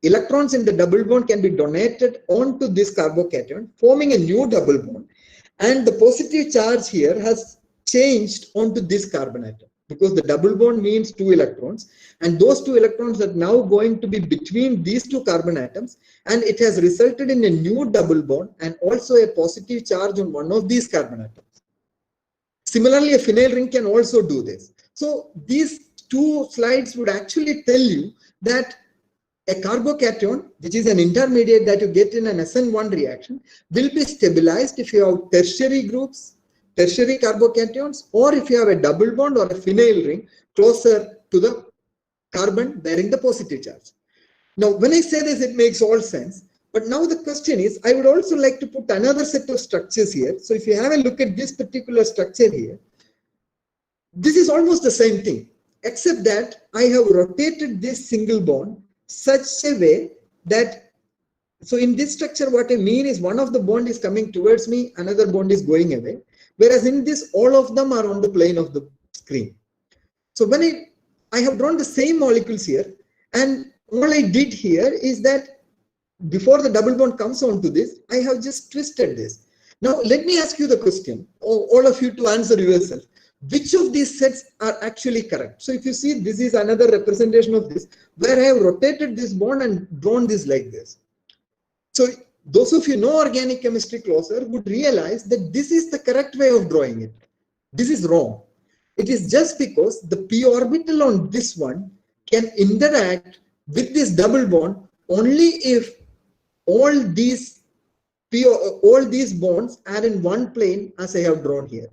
electrons in the double bond can be donated onto this carbocation, forming a new double bond. And the positive charge here has changed onto this carbon atom, because the double bond means 2 electrons. And those 2 electrons are now going to be between these 2 carbon atoms. And it has resulted in a new double bond and also a positive charge on one of these carbon atoms. Similarly, a phenyl ring can also do this. So these 2 slides would actually tell you that a carbocation, which is an intermediate that you get in an SN1 reaction, will be stabilized if you have tertiary groups, tertiary carbocations, or if you have a double bond or a phenyl ring closer to the carbon bearing the positive charge. Now, when I say this, it makes all sense. But now the question is, I would also like to put another set of structures here. So if you have a look at this particular structure here, this is almost the same thing. except that I have rotated this single bond such a way that, so in this structure, what I mean is one of the bond is coming towards me, another bond is going away. Whereas in this, all of them are on the plane of the screen. So when I have drawn the same molecules here, and all I did here is that before the double bond comes onto this, I have just twisted this. Now, let me ask you the question, all of you to answer yourself. Which of these sets are actually correct? So if you see, this is another representation of this, where I have rotated this bond and drawn this like this. So those of you know organic chemistry closer would realize that this is the correct way of drawing it. This is wrong. It is just because the p orbital on this one can interact with this double bond only if all these bonds are in one plane as I have drawn here.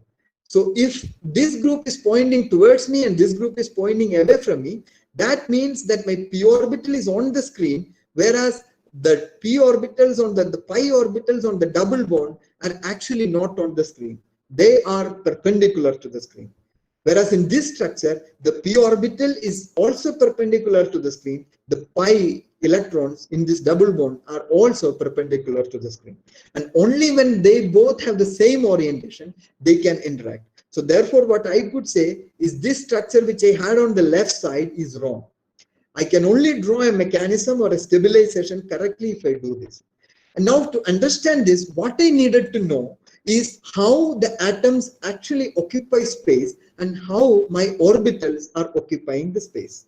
So if this group is pointing towards me and this group is pointing away from me, that means that my p orbital is on the screen, whereas the p orbitals on the pi orbitals on the double bond are actually not on the screen. They are perpendicular to the screen. Whereas in this structure, the p orbital is also perpendicular to the screen. The pi electrons in this double bond are also perpendicular to the screen. And only when they both have the same orientation, they can interact. So therefore, what I could say is this structure which I had on the left side is wrong. I can only draw a mechanism or a stabilization correctly if I do this. And now to understand this, what I needed to know is how the atoms actually occupy space and how my orbitals are occupying the space.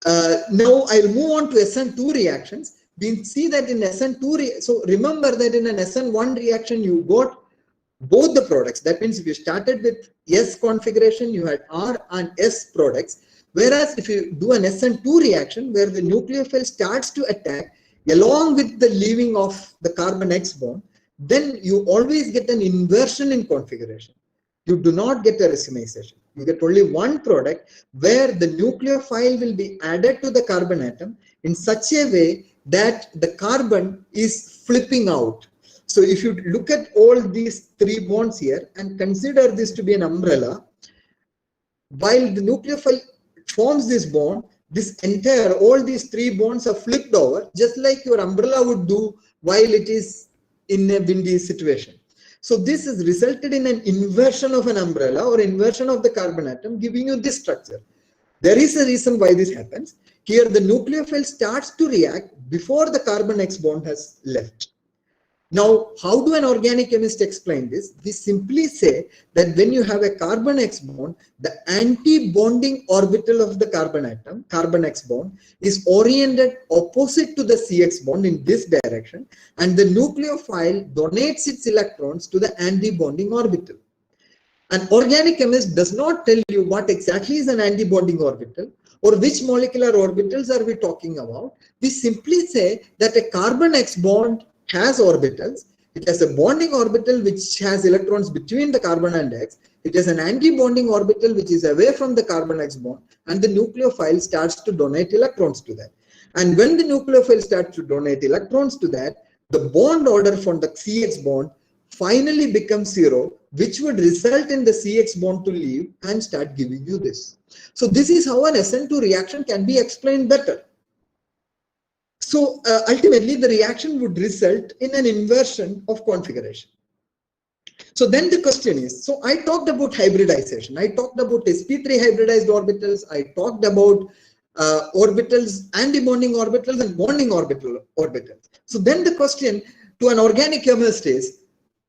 Now I'll move on to SN2 reactions. We see that in SN2, so remember that in an SN1 reaction, you got both the products. That means if you started with S configuration, you had R and S products. Whereas if you do an SN2 reaction where the nucleophile starts to attack along with the leaving of the carbon X bond, then you always get an inversion in configuration. You do not get a racemization. You get only one product where the nucleophile will be added to the carbon atom in such a way that the carbon is flipping out. So if you look at all these three bonds here and consider this to be an umbrella, while the nucleophile forms this bond, all these three bonds are flipped over, just like your umbrella would do while it is in a windy situation. So this has resulted in an inversion of an umbrella or inversion of the carbon atom, giving you this structure. There is a reason why this happens. Here the nucleophile starts to react before the carbon X bond has left. Now, how do an organic chemist explain this? We simply say that when you have a carbon X bond, the anti-bonding orbital of the carbon atom, carbon X bond, is oriented opposite to the CX bond in this direction, and the nucleophile donates its electrons to the anti-bonding orbital. An organic chemist does not tell you what exactly is an anti-bonding orbital or which molecular orbitals are we talking about. We simply say that a carbon X bond has orbitals. It has a bonding orbital which has electrons between the carbon and X. It has an anti-bonding orbital which is away from the carbon X bond, and the nucleophile starts to donate electrons to that. And when the nucleophile starts to donate electrons to that, the bond order from the CX bond finally becomes 0, which would result in the CX bond to leave and start giving you this. So this is how an SN2 reaction can be explained better. So ultimately, the reaction would result in an inversion of configuration. So then the question is, so I talked about hybridization. I talked about sp3 hybridized orbitals. I talked about orbitals, anti-bonding orbitals and bonding orbitals. So then the question to an organic chemist is,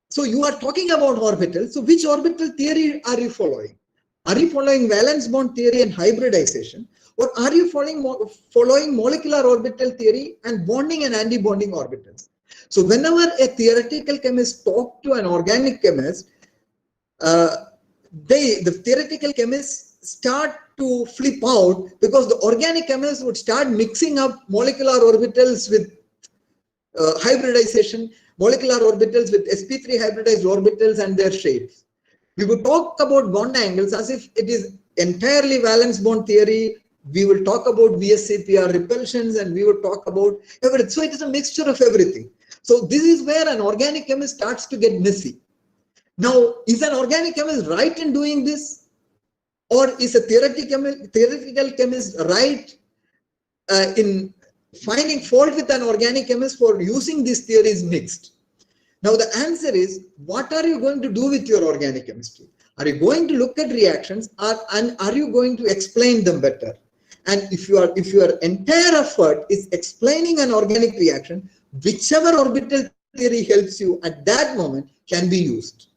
so you are talking about orbitals. So which orbital theory are you following? Are you following valence bond theory and hybridization? Or are you following molecular orbital theory and bonding and anti-bonding orbitals? So whenever a theoretical chemist talks to an organic chemist, the theoretical chemists start to flip out because the organic chemists would start mixing up molecular orbitals with hybridization, molecular orbitals with sp3 hybridized orbitals and their shapes. We would talk about bond angles as if it is entirely valence bond theory. We will talk about VSCPR repulsions and we will talk about everything. So it is a mixture of everything. So this is where an organic chemist starts to get messy. Now, is an organic chemist right in doing this? Or is a theoretical chemist right in finding fault with an organic chemist for using these theories mixed? Now the answer is, what are you going to do with your organic chemistry? Are you going to look at reactions, and are you going to explain them better? And if your entire effort is explaining an organic reaction, whichever orbital theory helps you at that moment can be used.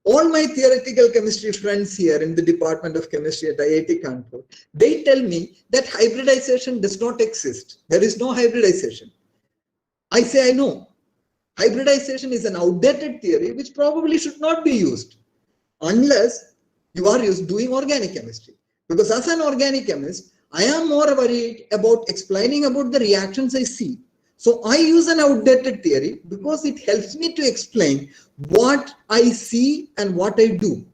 All my theoretical chemistry friends here in the Department of Chemistry at IIT Kanpur, they tell me that hybridization does not exist. There is no hybridization. I say I know. Hybridization is an outdated theory which probably should not be used unless you are doing organic chemistry. Because as an organic chemist, I am more worried about explaining about the reactions I see. So I use an outdated theory because it helps me to explain what I see and what I do.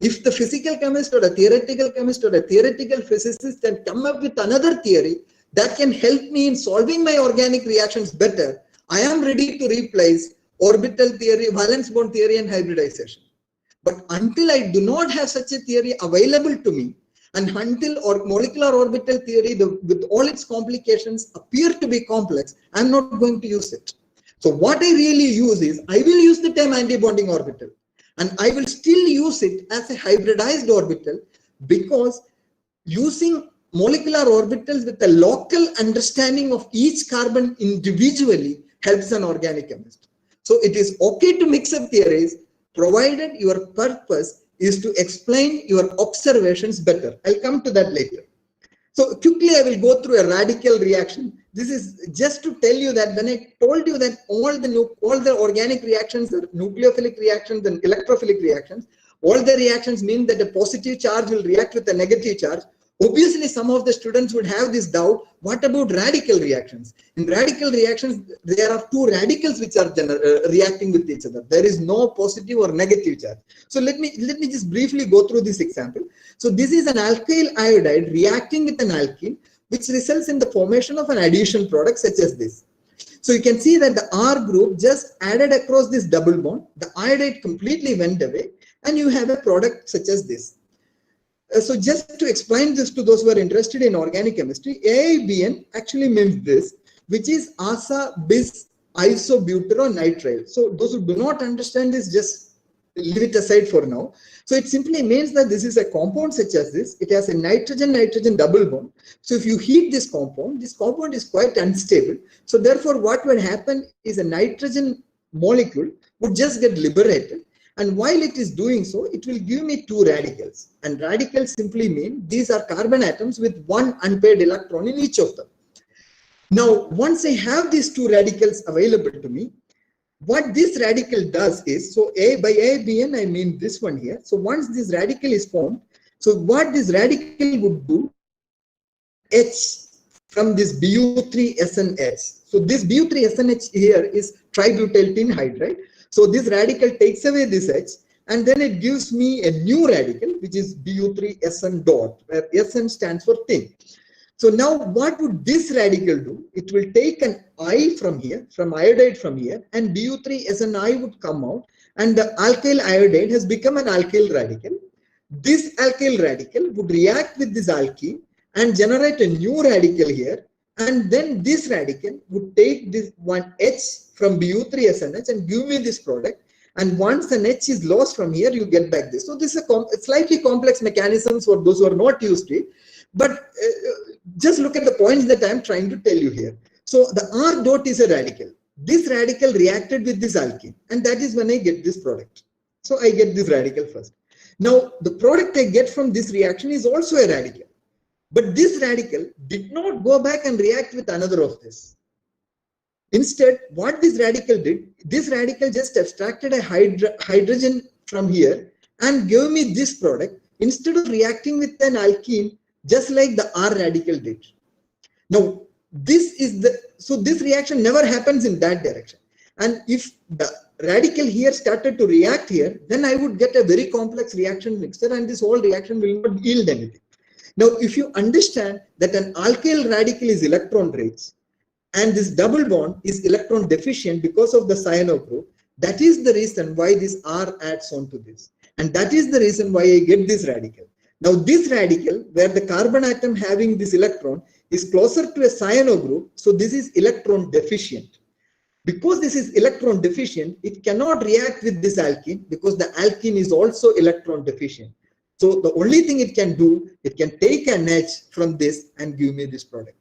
If the physical chemist or a theoretical chemist or a theoretical physicist can come up with another theory that can help me in solving my organic reactions better, I am ready to replace orbital theory, valence bond theory and hybridization. But until I do not have such a theory available to me, and until molecular orbital theory with all its complications appear to be complex, I'm not going to use it. So what I really use is, I will use the term antibonding orbital, and I will still use it as a hybridized orbital, because using molecular orbitals with a local understanding of each carbon individually helps an organic chemist. So it is okay to mix up theories, provided your purpose is to explain your observations better. I'll come to that later. So quickly, I will go through a radical reaction. This is just to tell you that when I told you that all the organic reactions, the nucleophilic reactions and electrophilic reactions, all the reactions mean that a positive charge will react with a negative charge. Obviously, some of the students would have this doubt, what about radical reactions? In radical reactions, there are two radicals which are reacting with each other. There is no positive or negative charge. So let me just briefly go through this example. So this is an alkyl iodide reacting with an alkene, which results in the formation of an addition product such as this. So you can see that the R group just added across this double bond, the iodide completely went away, and you have a product such as this. So just to explain this to those who are interested in organic chemistry, AIBN actually means this, which is asa bis isobutyronitrile. So those who do not understand this, just leave it aside for now. So it simply means that this is a compound such as this. It has a nitrogen-nitrogen double bond. So if you heat this compound is quite unstable. So therefore, what will happen is a nitrogen molecule would just get liberated. And while it is doing so, it will give me two radicals. And radicals simply mean these are carbon atoms with one unpaired electron in each of them. Now, once I have these two radicals available to me, what this radical does is, so by ABN, I mean this one here. So once this radical is formed, so what this radical would do, H from this BU3SNH. So this BU3SNH here is tributyl tin hydride. So this radical takes away this H, and then it gives me a new radical, which is BU3SN dot, where SN stands for tin. So now what would this radical do? It will take an I from here, from iodide from here, and BU3SNI would come out, and the alkyl iodide has become an alkyl radical. This alkyl radical would react with this alkene and generate a new radical here, and then this radical would take this one H from BU3SNH and give me this product. And once an H is lost from here, you get back this. So this is a slightly complex mechanisms for those who are not used to it. But just look at the points that I'm trying to tell you here. So the R dot is a radical. This radical reacted with this alkene, and that is when I get this product. So I get this radical first. Now the product I get from this reaction is also a radical. But this radical did not go back and react with another of this. Instead, what this radical did, this radical just abstracted a hydrogen from here and gave me this product instead of reacting with an alkene, just like the R radical did. Now, so this reaction never happens in that direction. And if the radical here started to react here, then I would get a very complex reaction mixture, and this whole reaction will not yield anything. Now, if you understand that an alkyl radical is electron rich, and this double bond is electron deficient because of the cyano group, that is the reason why this R adds on to this. And that is the reason why I get this radical. Now this radical, where the carbon atom having this electron is closer to a cyano group, so this is electron deficient. Because this is electron deficient, it cannot react with this alkene because the alkene is also electron deficient. So the only thing it can do, it can take an H from this and give me this product.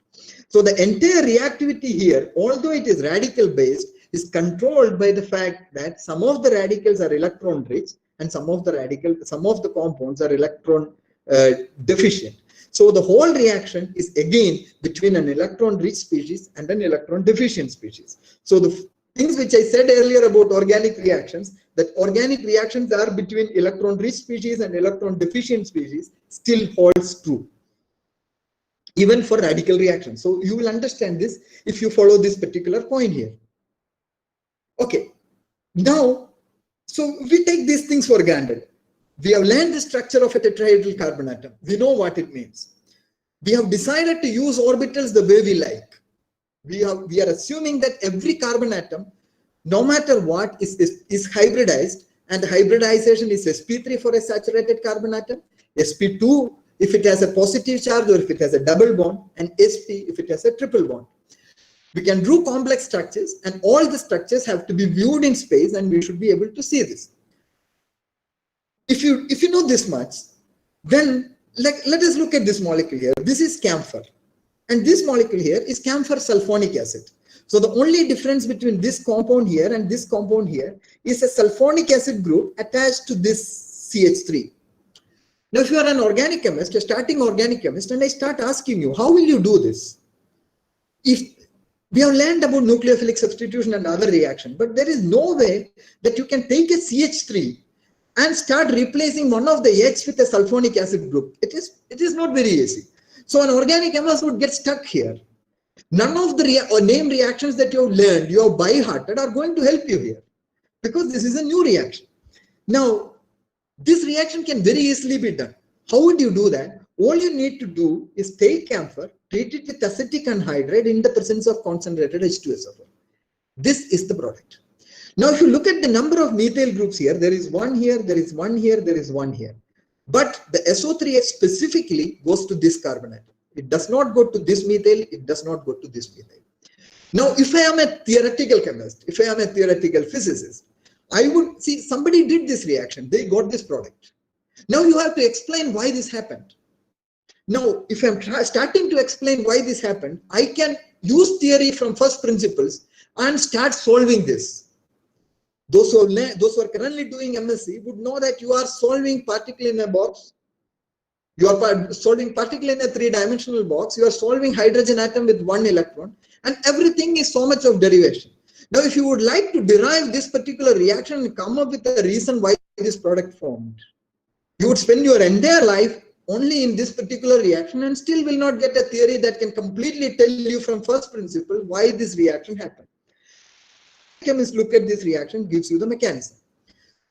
So the entire reactivity here, although it is radical based, is controlled by the fact that some of the radicals are electron rich and some of the compounds are electron deficient. So the whole reaction is again between an electron rich species and an electron deficient species. So the things which I said earlier about organic reactions, that organic reactions are between electron rich species and electron deficient species, still holds true, even for radical reactions. So you will understand this if you follow this particular point here. Okay, now, so we take these things for granted. We have learned the structure of a tetrahedral carbon atom. We know what it means. We have decided to use orbitals the way we like. We are assuming that every carbon atom, no matter what, is hybridized, and the hybridization is sp3 for a saturated carbon atom, sp2 if it has a positive charge or if it has a double bond, and sp if it has a triple bond. We can do complex structures, and all the structures have to be viewed in space, and we should be able to see this. If you know this much, then let us look at this molecule here. This is camphor, and this molecule here is camphor sulfonic acid. So the only difference between this compound here and this compound here is a sulfonic acid group attached to this CH3. Now, if you are an organic chemist, a starting organic chemist, and I start asking you, how will you do this? If we have learned about nucleophilic substitution and other reaction, but there is no way that you can take a CH3 and start replacing one of the H with a sulfonic acid group. It is not very easy. So an organic chemist would get stuck here. None of the name reactions that you have learned, you have by-hearted, are going to help you here, because this is a new reaction. Now, this reaction can very easily be done. How would you do that? All you need to do is take camphor, treat it with acetic anhydride in the presence of concentrated H2SO4. This is the product. Now, if you look at the number of methyl groups here, there is one here, there is one here, there is one here. But the SO3H specifically goes to this carbon atom. It does not go to this methyl, it does not go to this methyl. Now, if I am a theoretical chemist, if I am a theoretical physicist, I would see somebody did this reaction, they got this product. Now you have to explain why this happened. Now, if I'm starting to explain why this happened, I can use theory from first principles and start solving this. Those who are currently doing MSc would know that you are solving particle in a box. You are solving particle in a three-dimensional box. You are solving hydrogen atom with one electron, and everything is so much of derivation. Now, if you would like to derive this particular reaction and come up with a reason why this product formed, you would spend your entire life only in this particular reaction and still will not get a theory that can completely tell you from first principle why this reaction happened. Chemists look at this reaction, gives you the mechanism.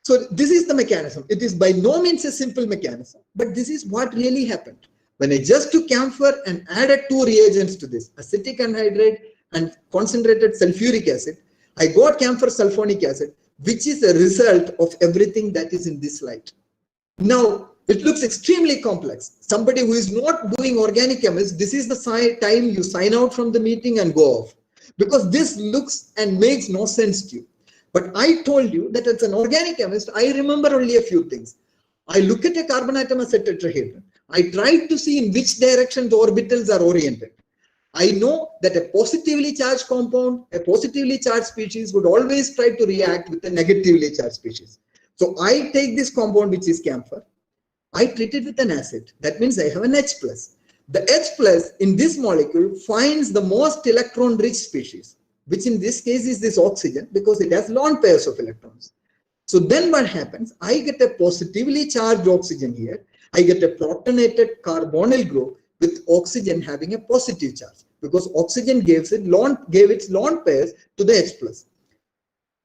So this is the mechanism. It is by no means a simple mechanism, but this is what really happened. When I just took camphor and added two reagents to this, acetic anhydride and concentrated sulfuric acid, I got camphor sulfonic acid, which is a result of everything that is in this slide. Now, it looks extremely complex. Somebody who is not doing organic chemistry, this is the time you sign out from the meeting and go off, because this looks and makes no sense to you. But I told you that as an organic chemist, I remember only a few things. I look at a carbon atom as a tetrahedron. I try to see in which direction the orbitals are oriented. I know that a positively charged compound, a positively charged species would always try to react with a negatively charged species. So I take this compound, which is camphor. I treat it with an acid. That means I have an H+. The H+ in this molecule finds the most electron-rich species, which in this case is this oxygen, because it has lone pairs of electrons. So then what happens? I get a positively charged oxygen here. I get a protonated carbonyl group with oxygen having a positive charge, because oxygen gave its lone pairs to the H+.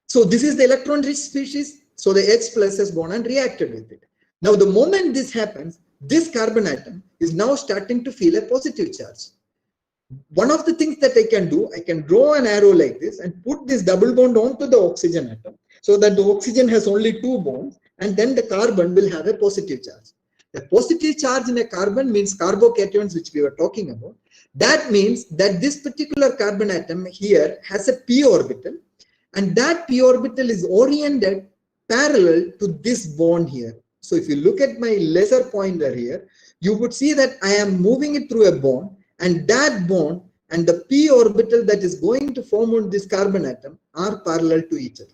So this is the electron-rich species. So the H+ has gone and reacted with it. Now, the moment this happens, this carbon atom is now starting to feel a positive charge. One of the things that I can do, I can draw an arrow like this and put this double bond onto the oxygen atom, so that the oxygen has only two bonds, and then the carbon will have a positive charge. A positive charge in a carbon means carbocations, which we were talking about. That means that this particular carbon atom here has a p orbital, and that p orbital is oriented parallel to this bond here. So if you look at my laser pointer here, you would see that I am moving it through a bond, and that bond and the p orbital that is going to form on this carbon atom are parallel to each other.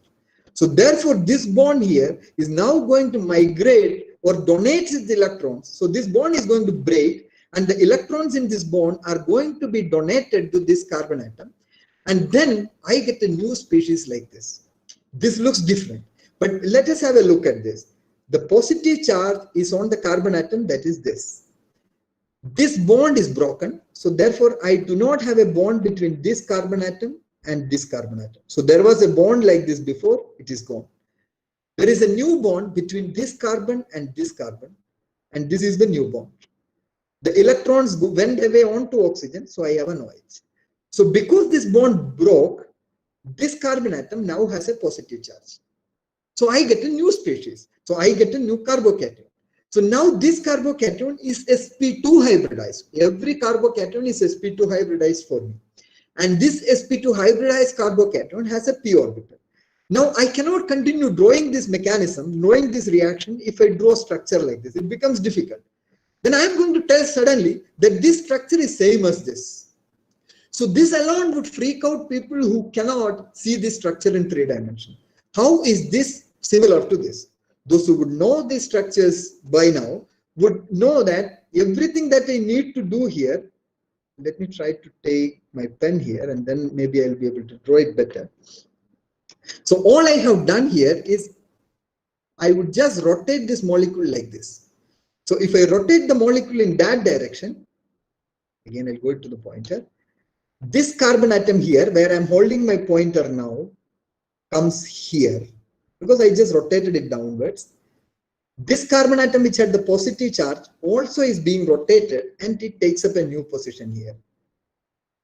So therefore, this bond here is now going to migrate or donate its electrons. So this bond is going to break, and the electrons in this bond are going to be donated to this carbon atom. And then I get a new species like this. This looks different, but let us have a look at this. The positive charge is on the carbon atom, that is this. This bond is broken, so therefore I do not have a bond between this carbon atom and this carbon atom. So there was a bond like this before, it is gone. There is a new bond between this carbon, and this is the new bond. The electrons went away onto oxygen, so I have an OH. So because this bond broke, this carbon atom now has a positive charge. So I get a new species. So I get a new carbocation. So now this carbocation is sp2 hybridized. Every carbocation is sp2 hybridized for me. And this sp2 hybridized carbocation has a p orbital. Now I cannot continue drawing this mechanism, knowing this reaction, if I draw a structure like this. It becomes difficult. Then I am going to tell suddenly that this structure is same as this. So this alone would freak out people who cannot see this structure in 3 dimensions. How is this similar to this? Those who would know these structures by now would know that everything that I need to do here, let me try to take my pen here and then maybe I'll be able to draw it better. So all I have done here is I would just rotate this molecule like this. So if I rotate the molecule in that direction, again I'll go to the pointer, this carbon atom here where I'm holding my pointer now comes here because I just rotated it downwards. This carbon atom which had the positive charge also is being rotated and it takes up a new position here.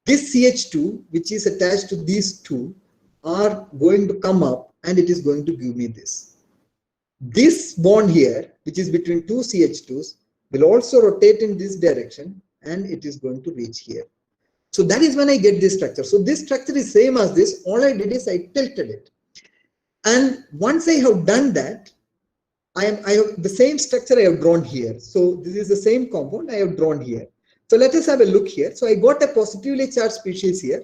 This CH2 which is attached to these two are going to come up and it is going to give me this. This bond here which is between two CH2s will also rotate in this direction and it is going to reach here. So that is when I get this structure. So this structure is same as this. All I did is I tilted it. And once I have done that, I have the same structure I have drawn here. So this is the same compound I have drawn here. So let us have a look here. So I got a positively charged species here.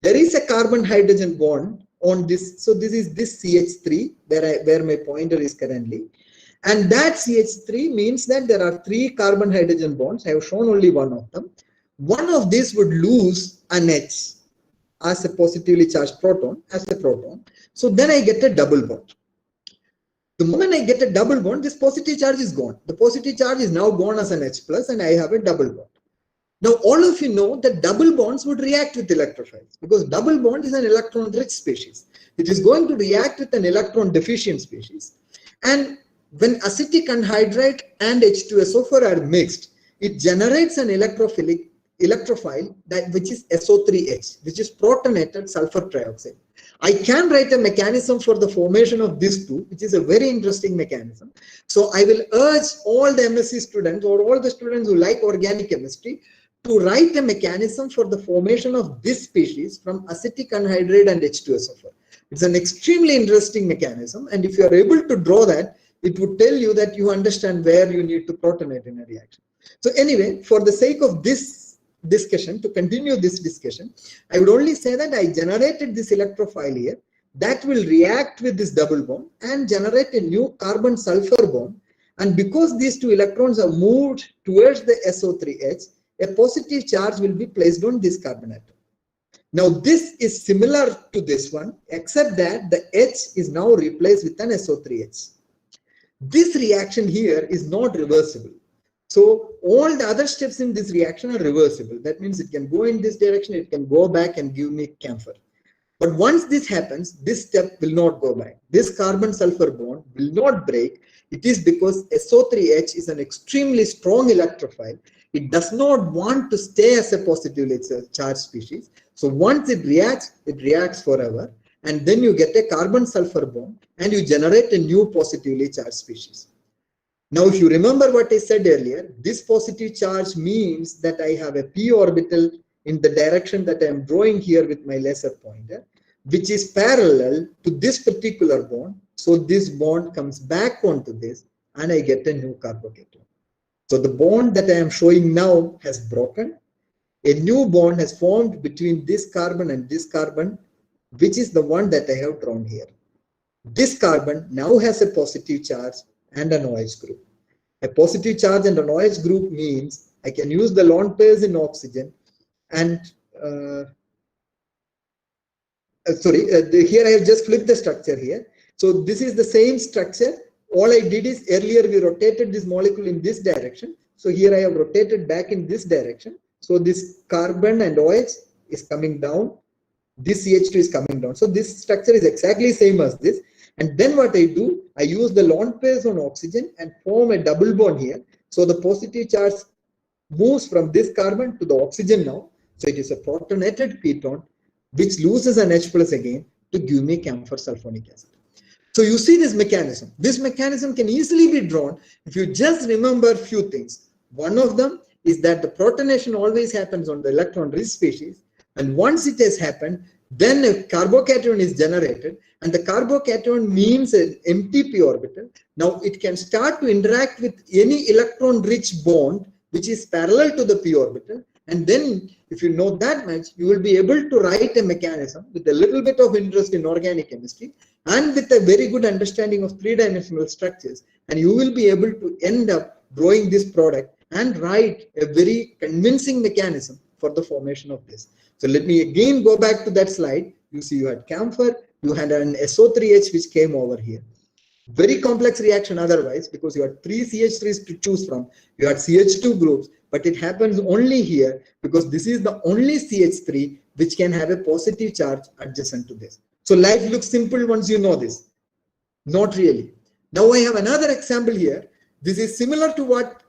There is a carbon hydrogen bond on this. So this is this CH3 where my pointer is currently. And that CH3 means that there are 3 carbon hydrogen bonds. I have shown only one of them. One of these would lose an H as a positively charged proton, as a proton. So then I get a double bond. The moment I get a double bond, this positive charge is gone. The positive charge is now gone as an H plus and I have a double bond. Now all of you know that double bonds would react with electrophiles because double bond is an electron rich species. It is going to react with an electron deficient species. And when acetic anhydride and H2SO4 are mixed, it generates an electrophile which is SO3H, which is protonated sulfur trioxide. I can write a mechanism for the formation of these two, which is a very interesting mechanism. So I will urge all the MSc students or all the students who like organic chemistry to write a mechanism for the formation of this species from acetic anhydride and H2SO4. It's an extremely interesting mechanism, and if you are able to draw that, it would tell you that you understand where you need to protonate in a reaction. So anyway, for the sake of this discussion, to continue this discussion, I would only say that I generated this electrophile here that will react with this double bond and generate a new carbon sulfur bond. And because these two electrons are moved towards the SO3H, a positive charge will be placed on this carbon atom. Now this is similar to this one, except that the H is now replaced with an SO3H. This reaction here is not reversible. So all the other steps in this reaction are reversible. That means it can go in this direction, it can go back and give me camphor. But once this happens, this step will not go back. This carbon sulfur bond will not break. It is because SO3H is an extremely strong electrophile. It does not want to stay as a positively charged species. So once it reacts forever. And then you get a carbon sulfur bond and you generate a new positively charged species. Now, if you remember what I said earlier, this positive charge means that I have a p orbital in the direction that I am drawing here with my laser pointer, which is parallel to this particular bond. So this bond comes back onto this and I get a new carbocation. So the bond that I am showing now has broken. A new bond has formed between this carbon and this carbon, which is the one that I have drawn here. This carbon now has a positive charge and an OH group. A positive charge and an OH group means I can use the lone pairs in oxygen and here I have just flipped the structure here. So this is the same structure. All I did is earlier we rotated this molecule in this direction. So here I have rotated back in this direction. So this carbon and OH is coming down. This CH2 is coming down. So this structure is exactly same as this. And then what I do, I use the lone pairs on oxygen and form a double bond here. So the positive charge moves from this carbon to the oxygen now. So it is a protonated ketone, which loses an H plus again to give me camphor sulfonic acid. So you see this mechanism. This mechanism can easily be drawn if you just remember a few things. One of them is that the protonation always happens on the electron rich species. And once it has happened, then a carbocation is generated, and the carbocation means an empty p orbital. Now it can start to interact with any electron rich bond which is parallel to the p orbital. And then if you know that much, you will be able to write a mechanism with a little bit of interest in organic chemistry and with a very good understanding of three-dimensional structures. And you will be able to end up drawing this product and write a very convincing mechanism for the formation of this. So let me again go back to that slide. You see you had camphor, you had an SO3H which came over here. Very complex reaction otherwise, because you had 3 CH3s to choose from. You had CH2 groups, but it happens only here because this is the only CH3 which can have a positive charge adjacent to this. So life looks simple once you know this. Not really. Now I have another example here. This is similar to what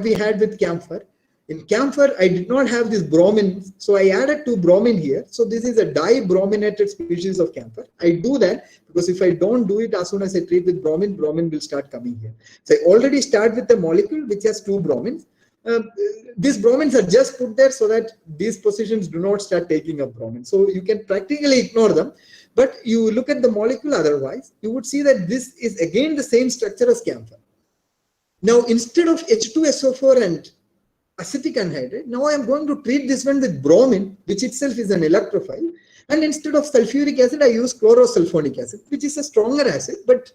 we had with camphor. In camphor, I did not have this bromine, so I added 2 bromine here. So this is a dibrominated species of camphor. I do that because if I don't do it, as soon as I treat with bromine, bromine will start coming here. So I already start with a molecule which has 2 bromines. These bromines are just put there so that these positions do not start taking up bromine. So you can practically ignore them. But you look at the molecule otherwise, you would see that this is again the same structure as camphor. Now, instead of H2SO4 and acetic anhydride, now I am going to treat this one with bromine, which itself is an electrophile. And instead of sulfuric acid, I use chlorosulfonic acid, which is a stronger acid. But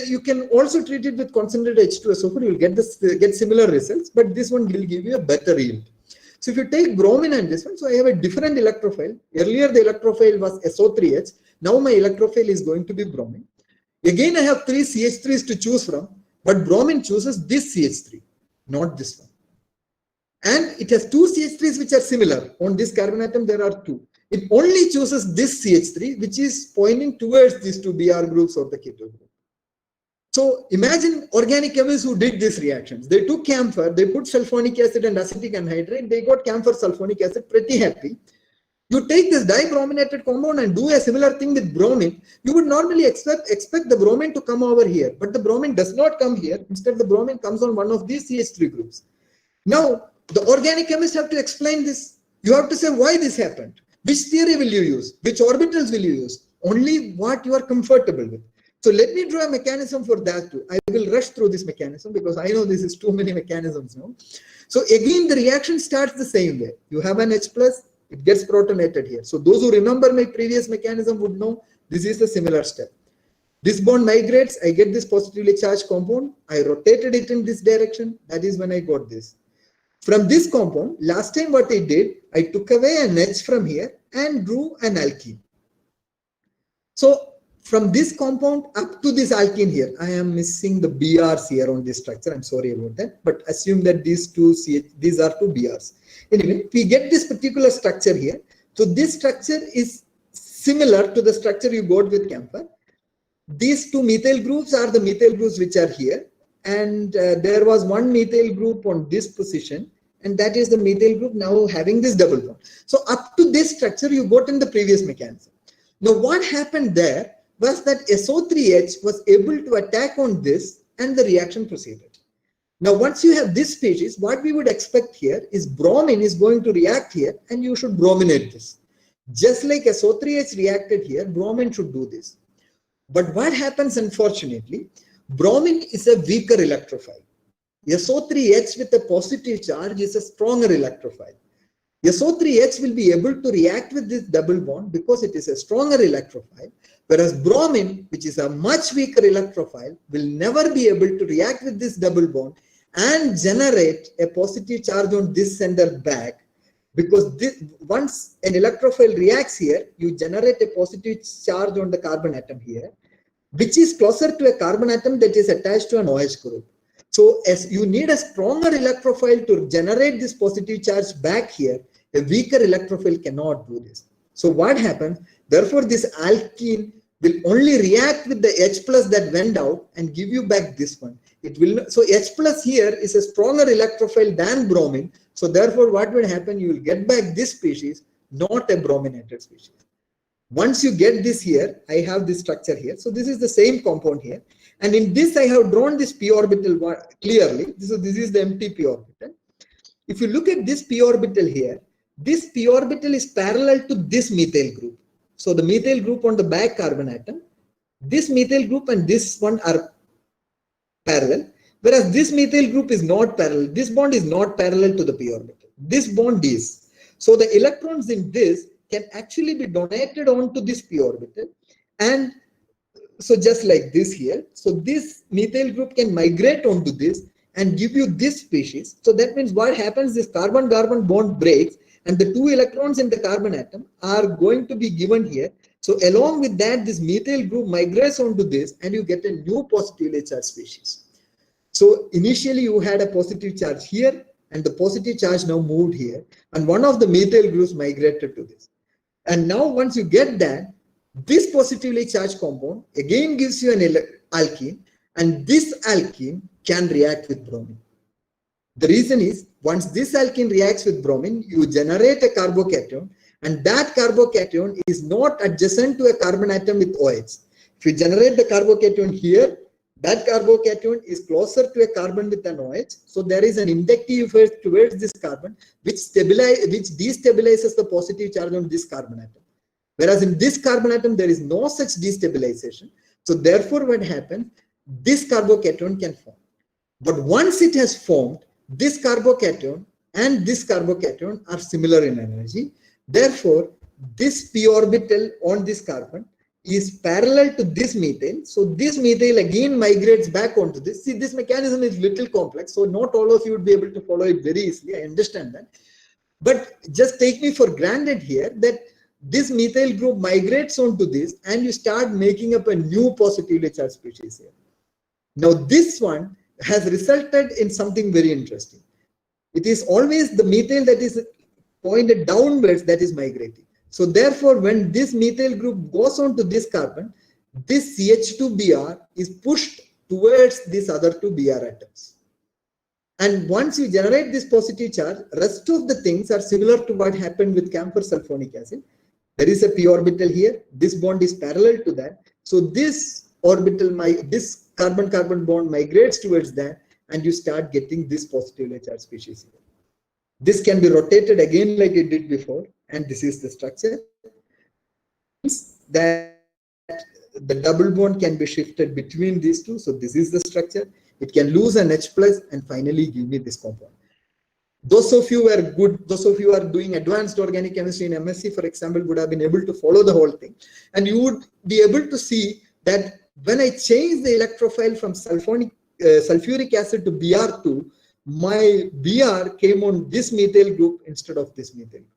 you can also treat it with concentrated H2SO4. You will get similar results, but this one will give you a better yield. So if you take bromine and this one, so I have a different electrophile. Earlier the electrophile was SO3H. Now my electrophile is going to be bromine. Again, I have 3 CH3s to choose from, but bromine chooses this CH3, not this one. And it has 2 CH3s which are similar. On this carbon atom, there are 2. It only chooses this CH3, which is pointing towards these 2 Br groups or the keto group. So imagine organic chemists who did these reactions. They took camphor, they put sulfonic acid and acetic anhydride, they got camphor sulfonic acid, pretty happy. You take this dibrominated compound and do a similar thing with bromine. You would normally expect the bromine to come over here, but the bromine does not come here. Instead, the bromine comes on one of these CH3 groups. Now, the organic chemists have to explain this. You have to say why this happened. Which theory will you use? Which orbitals will you use? Only what you are comfortable with. So let me draw a mechanism for that too. I will rush through this mechanism because I know this is too many mechanisms now. So again, the reaction starts the same way. You have an H plus, it gets protonated here. So those who remember my previous mechanism would know this is the similar step. This bond migrates, I get this positively charged compound. I rotated it in this direction. That is when I got this. From this compound, last time what I did, I took away an H from here and drew an alkene. So from this compound up to this alkene here, I am missing the BRs here on this structure. I'm sorry about that, but assume that these are 2 BRs. Anyway, we get this particular structure here. So this structure is similar to the structure you got with camphor. These 2 methyl groups are the methyl groups which are here. And there was 1 methyl group on this position, and that is the methyl group now having this double bond. So up to this structure you got in the previous mechanism. Now what happened there was that SO3H was able to attack on this and the reaction proceeded. Now, once you have this species, what we would expect here is bromine is going to react here and you should brominate this. Just like SO3H reacted here, bromine should do this. But what happens, unfortunately, bromine is a weaker electrophile. SO3H with a positive charge is a stronger electrophile. SO3H will be able to react with this double bond because it is a stronger electrophile, whereas bromine, which is a much weaker electrophile, will never be able to react with this double bond and generate a positive charge on this center back, because once an electrophile reacts here, you generate a positive charge on the carbon atom here, which is closer to a carbon atom that is attached to an OH group. So as you need a stronger electrophile to generate this positive charge back here, a weaker electrophile cannot do this. So what happens? Therefore, this alkene will only react with the H plus that went out and give you back this one. It will not, so H plus here is a stronger electrophile than bromine. So therefore, what will happen? You will get back this species, not a brominated species. Once you get this here, I have this structure here. So this is the same compound here. And in this, I have drawn this p orbital clearly. This is the empty p orbital. If you look at this p orbital here, this p orbital is parallel to this methyl group. So the methyl group on the back carbon atom, this methyl group and this one are parallel, whereas this methyl group is not parallel. This bond is not parallel to the p orbital. This bond is. So the electrons in this can actually be donated onto this p orbital, and so just like this here, so this methyl group can migrate onto this and give you this species. So that means what happens is carbon-carbon bond breaks and the 2 electrons in the carbon atom are going to be given here. So along with that, this methyl group migrates onto this and you get a new positively charged species. So initially you had a positive charge here and the positive charge now moved here, and one of the methyl groups migrated to this. And now once you get that, this positively charged compound again gives you an alkene, and this alkene can react with bromine. The reason is, once this alkene reacts with bromine, you generate a carbocation, and that carbocation is not adjacent to a carbon atom with OH. If you generate the carbocation here, that carbocation is closer to a carbon with an OH, so there is an inductive effect towards this carbon, which destabilizes the positive charge on this carbon atom. Whereas in this carbon atom, there is no such destabilization. So therefore, what happens? This carbocation can form. But once it has formed, this carbocation and this carbocation are similar in energy. Therefore, this p orbital on this carbon is parallel to this methyl. So this methyl again migrates back onto this. See, this mechanism is little complex, so not all of you would be able to follow it very easily. I understand that. But just take me for granted here that this methyl group migrates onto this and you start making up a new positively charged species here. Now this one has resulted in something very interesting. It is always the methyl that is pointed downwards that is migrating. So therefore, when this methyl group goes onto this carbon, this CH2Br is pushed towards these other 2 Br atoms. And once you generate this positive charge, rest of the things are similar to what happened with camphor sulfonic acid. There is a p orbital here. This bond is parallel to that. So this orbital, this carbon-carbon bond migrates towards that, and you start getting this positively charged species here. This can be rotated again like it did before, and this is the structure. That the double bond can be shifted between these two. So this is the structure. It can lose an H plus and finally give me this compound. Those of you who are doing advanced organic chemistry in MSc, for example, would have been able to follow the whole thing. And you would be able to see that when I change the electrophile from sulfuric acid to Br2, my Br came on this methyl group instead of this methyl group.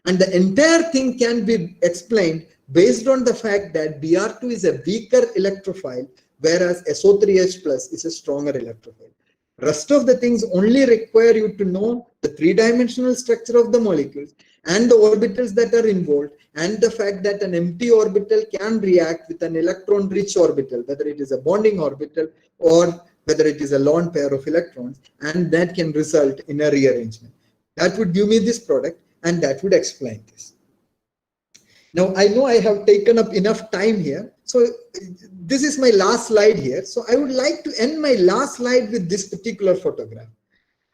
And the entire thing can be explained based on the fact that Br2 is a weaker electrophile, whereas SO3H plus is a stronger electrophile. Rest of the things only require you to know the 3-dimensional structure of the molecules and the orbitals that are involved, and the fact that an empty orbital can react with an electron-rich orbital, whether it is a bonding orbital or whether it is a lone pair of electrons, and that can result in a rearrangement. That would give me this product, and that would explain this. Now, I know I have taken up enough time here. So this is my last slide here. So I would like to end my last slide with this particular photograph.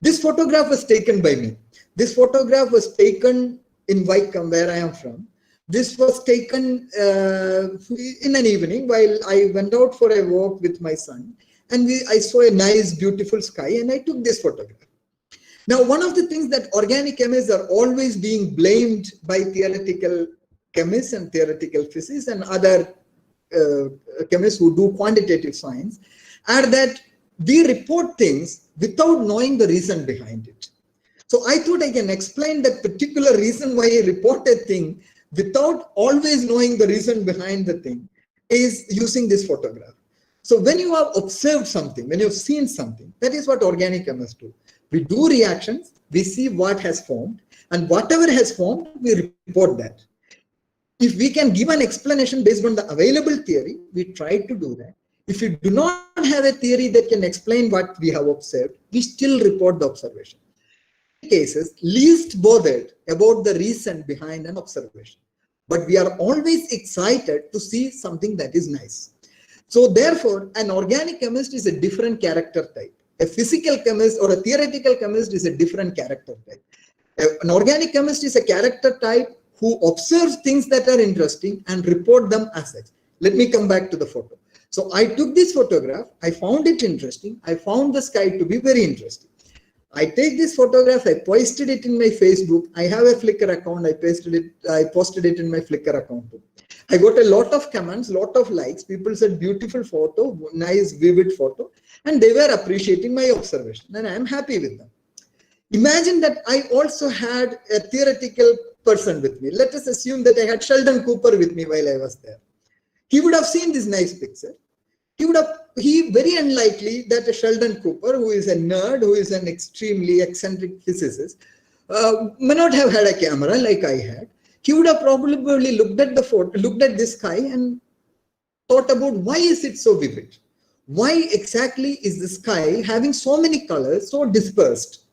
This photograph was taken by me. This photograph was taken in Vaikam, where I am from. This was taken in an evening while I went out for a walk with my son. And I saw a nice, beautiful sky, and I took this photograph. Now, one of the things that organic chemists are always being blamed by theoretical chemists and theoretical physicists and other chemists who do quantitative science are that we report things without knowing the reason behind it. So I thought I can explain that particular reason why I report a thing without always knowing the reason behind the thing is using this photograph. So when you have observed something, when you've seen something, that is what organic chemists do. We do reactions, we see what has formed, and whatever has formed, we report that. If we can give an explanation based on the available theory, we try to do that. If we do not have a theory that can explain what we have observed, we still report the observation. In cases, least bothered about the reason behind an observation. But we are always excited to see something that is nice. So therefore, an organic chemist is a different character type. A physical chemist or a theoretical chemist is a different character type. An organic chemist is a character type who observes things that are interesting and report them as such. Let me come back to the photo. So I took this photograph, I found it interesting, I found the sky to be very interesting. I take this photograph, I posted it in my Facebook, I have a Flickr account, I posted it in my Flickr account too. I got a lot of comments, lot of likes, people said beautiful photo, nice vivid photo, and they were appreciating my observation, and I am happy with them. Imagine that I also had a theoretical person with me. Let us assume that I had Sheldon Cooper with me while I was there. He would have seen this nice picture. He very unlikely that a Sheldon Cooper, who is a nerd, who is an extremely eccentric physicist, may not have had a camera like I had. He would have probably looked at the photo, looked at this sky and thought about why is it so vivid? Why exactly is the sky having so many colors, so dispersed?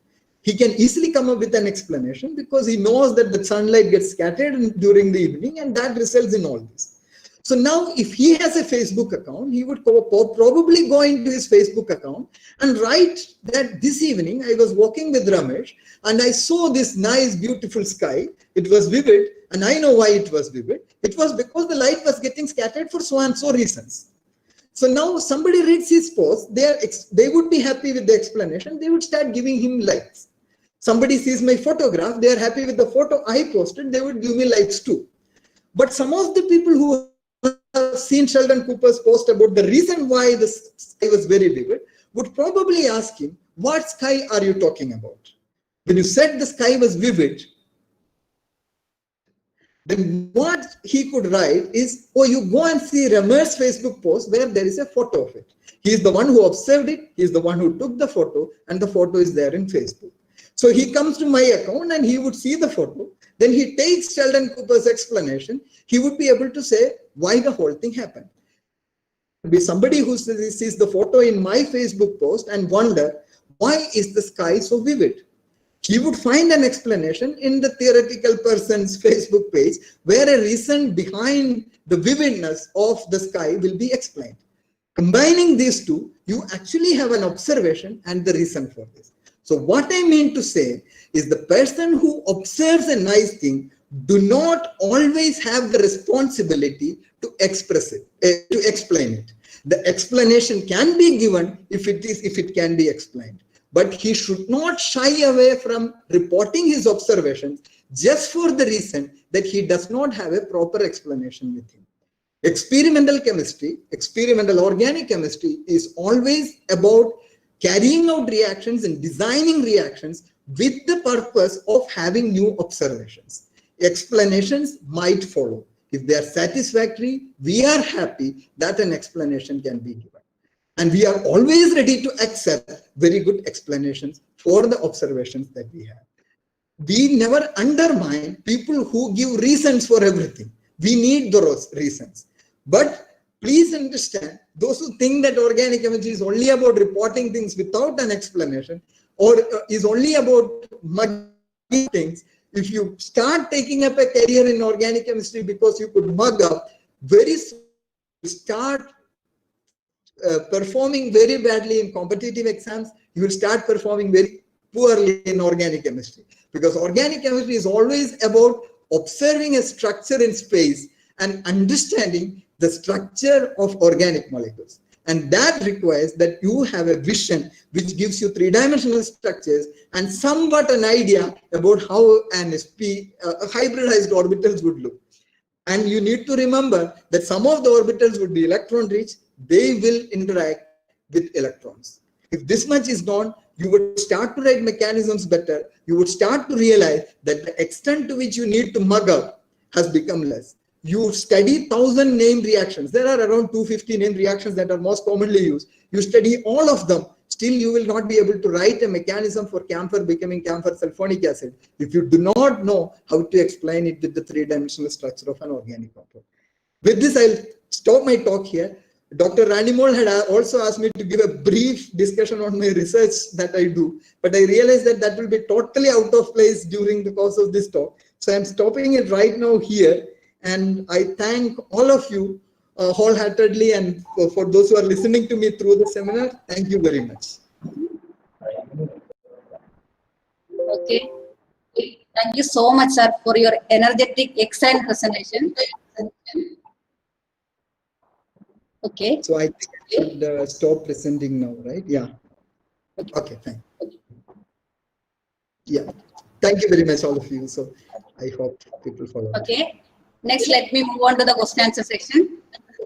He can easily come up with an explanation because he knows that the sunlight gets scattered during the evening and that results in all this. So now if he has a Facebook account, he would probably go into his Facebook account and write that this evening I was walking with Ramesh and I saw this nice beautiful sky. It was vivid and I know why it was vivid. It was because the light was getting scattered for so and so reasons. So now somebody reads his post, they would be happy with the explanation. They would start giving him likes. Somebody sees my photograph, they are happy with the photo I posted, they would give me likes too. But some of the people who have seen Sheldon Cooper's post about the reason why the sky was very vivid would probably ask him, what sky are you talking about? When you said the sky was vivid, then what he could write is, oh, you go and see Ramesh's Facebook post where there is a photo of it. He is the one who observed it, he is the one who took the photo, and the photo is there in Facebook. So he comes to my account and he would see the photo. Then he takes Sheldon Cooper's explanation. He would be able to say why the whole thing happened. Be somebody who sees the photo in my Facebook post and wonder, why is the sky so vivid? He would find an explanation in the theoretical person's Facebook page where a reason behind the vividness of the sky will be explained. Combining these two, you actually have an observation and the reason for this. So what I mean to say is the person who observes a nice thing do not always have the responsibility to express it, to explain it. The explanation can be given if it can be explained. But he should not shy away from reporting his observations just for the reason that he does not have a proper explanation with him. Experimental chemistry, experimental organic chemistry is always about carrying out reactions and designing reactions with the purpose of having new observations. Explanations might follow. If they are satisfactory, we are happy that an explanation can be given. And we are always ready to accept very good explanations for the observations that we have. We never undermine people who give reasons for everything. We need those reasons. But please understand, those who think that organic chemistry is only about reporting things without an explanation or is only about mudding things, If you start taking up a career in organic chemistry because you could mug up, very soon you start performing very badly in competitive exams. You will start performing very poorly in organic chemistry, because organic chemistry is always about observing a structure in space and understanding the structure of organic molecules. And that requires that you have a vision which gives you three-dimensional structures and somewhat an idea about how an hybridized orbitals would look. And you need to remember that some of the orbitals would be electron rich. They will interact with electrons. If this much is known, you would start to write mechanisms better. You would start to realize that the extent to which you need to mug up has become less. You study 1,000 named reactions. There are around 250 named reactions that are most commonly used. You study all of them. Still, you will not be able to write a mechanism for camphor becoming camphor sulfonic acid if you do not know how to explain it with the three-dimensional structure of an organic compound. With this, I'll stop my talk here. Dr. Ranimol had also asked me to give a brief discussion on my research that I do, but I realized that that will be totally out of place during the course of this talk. So I'm stopping it right now here, and I thank all of you wholeheartedly, and for those who are listening to me through the seminar, thank you very much. Okay. Thank you so much, sir, for your energetic, excellent presentation. Okay. So I think I should stop presenting now, right? Yeah. Okay, fine. Yeah. Thank you very much, all of you. So I hope people follow. Okay. Next, let me move on to the question answer section.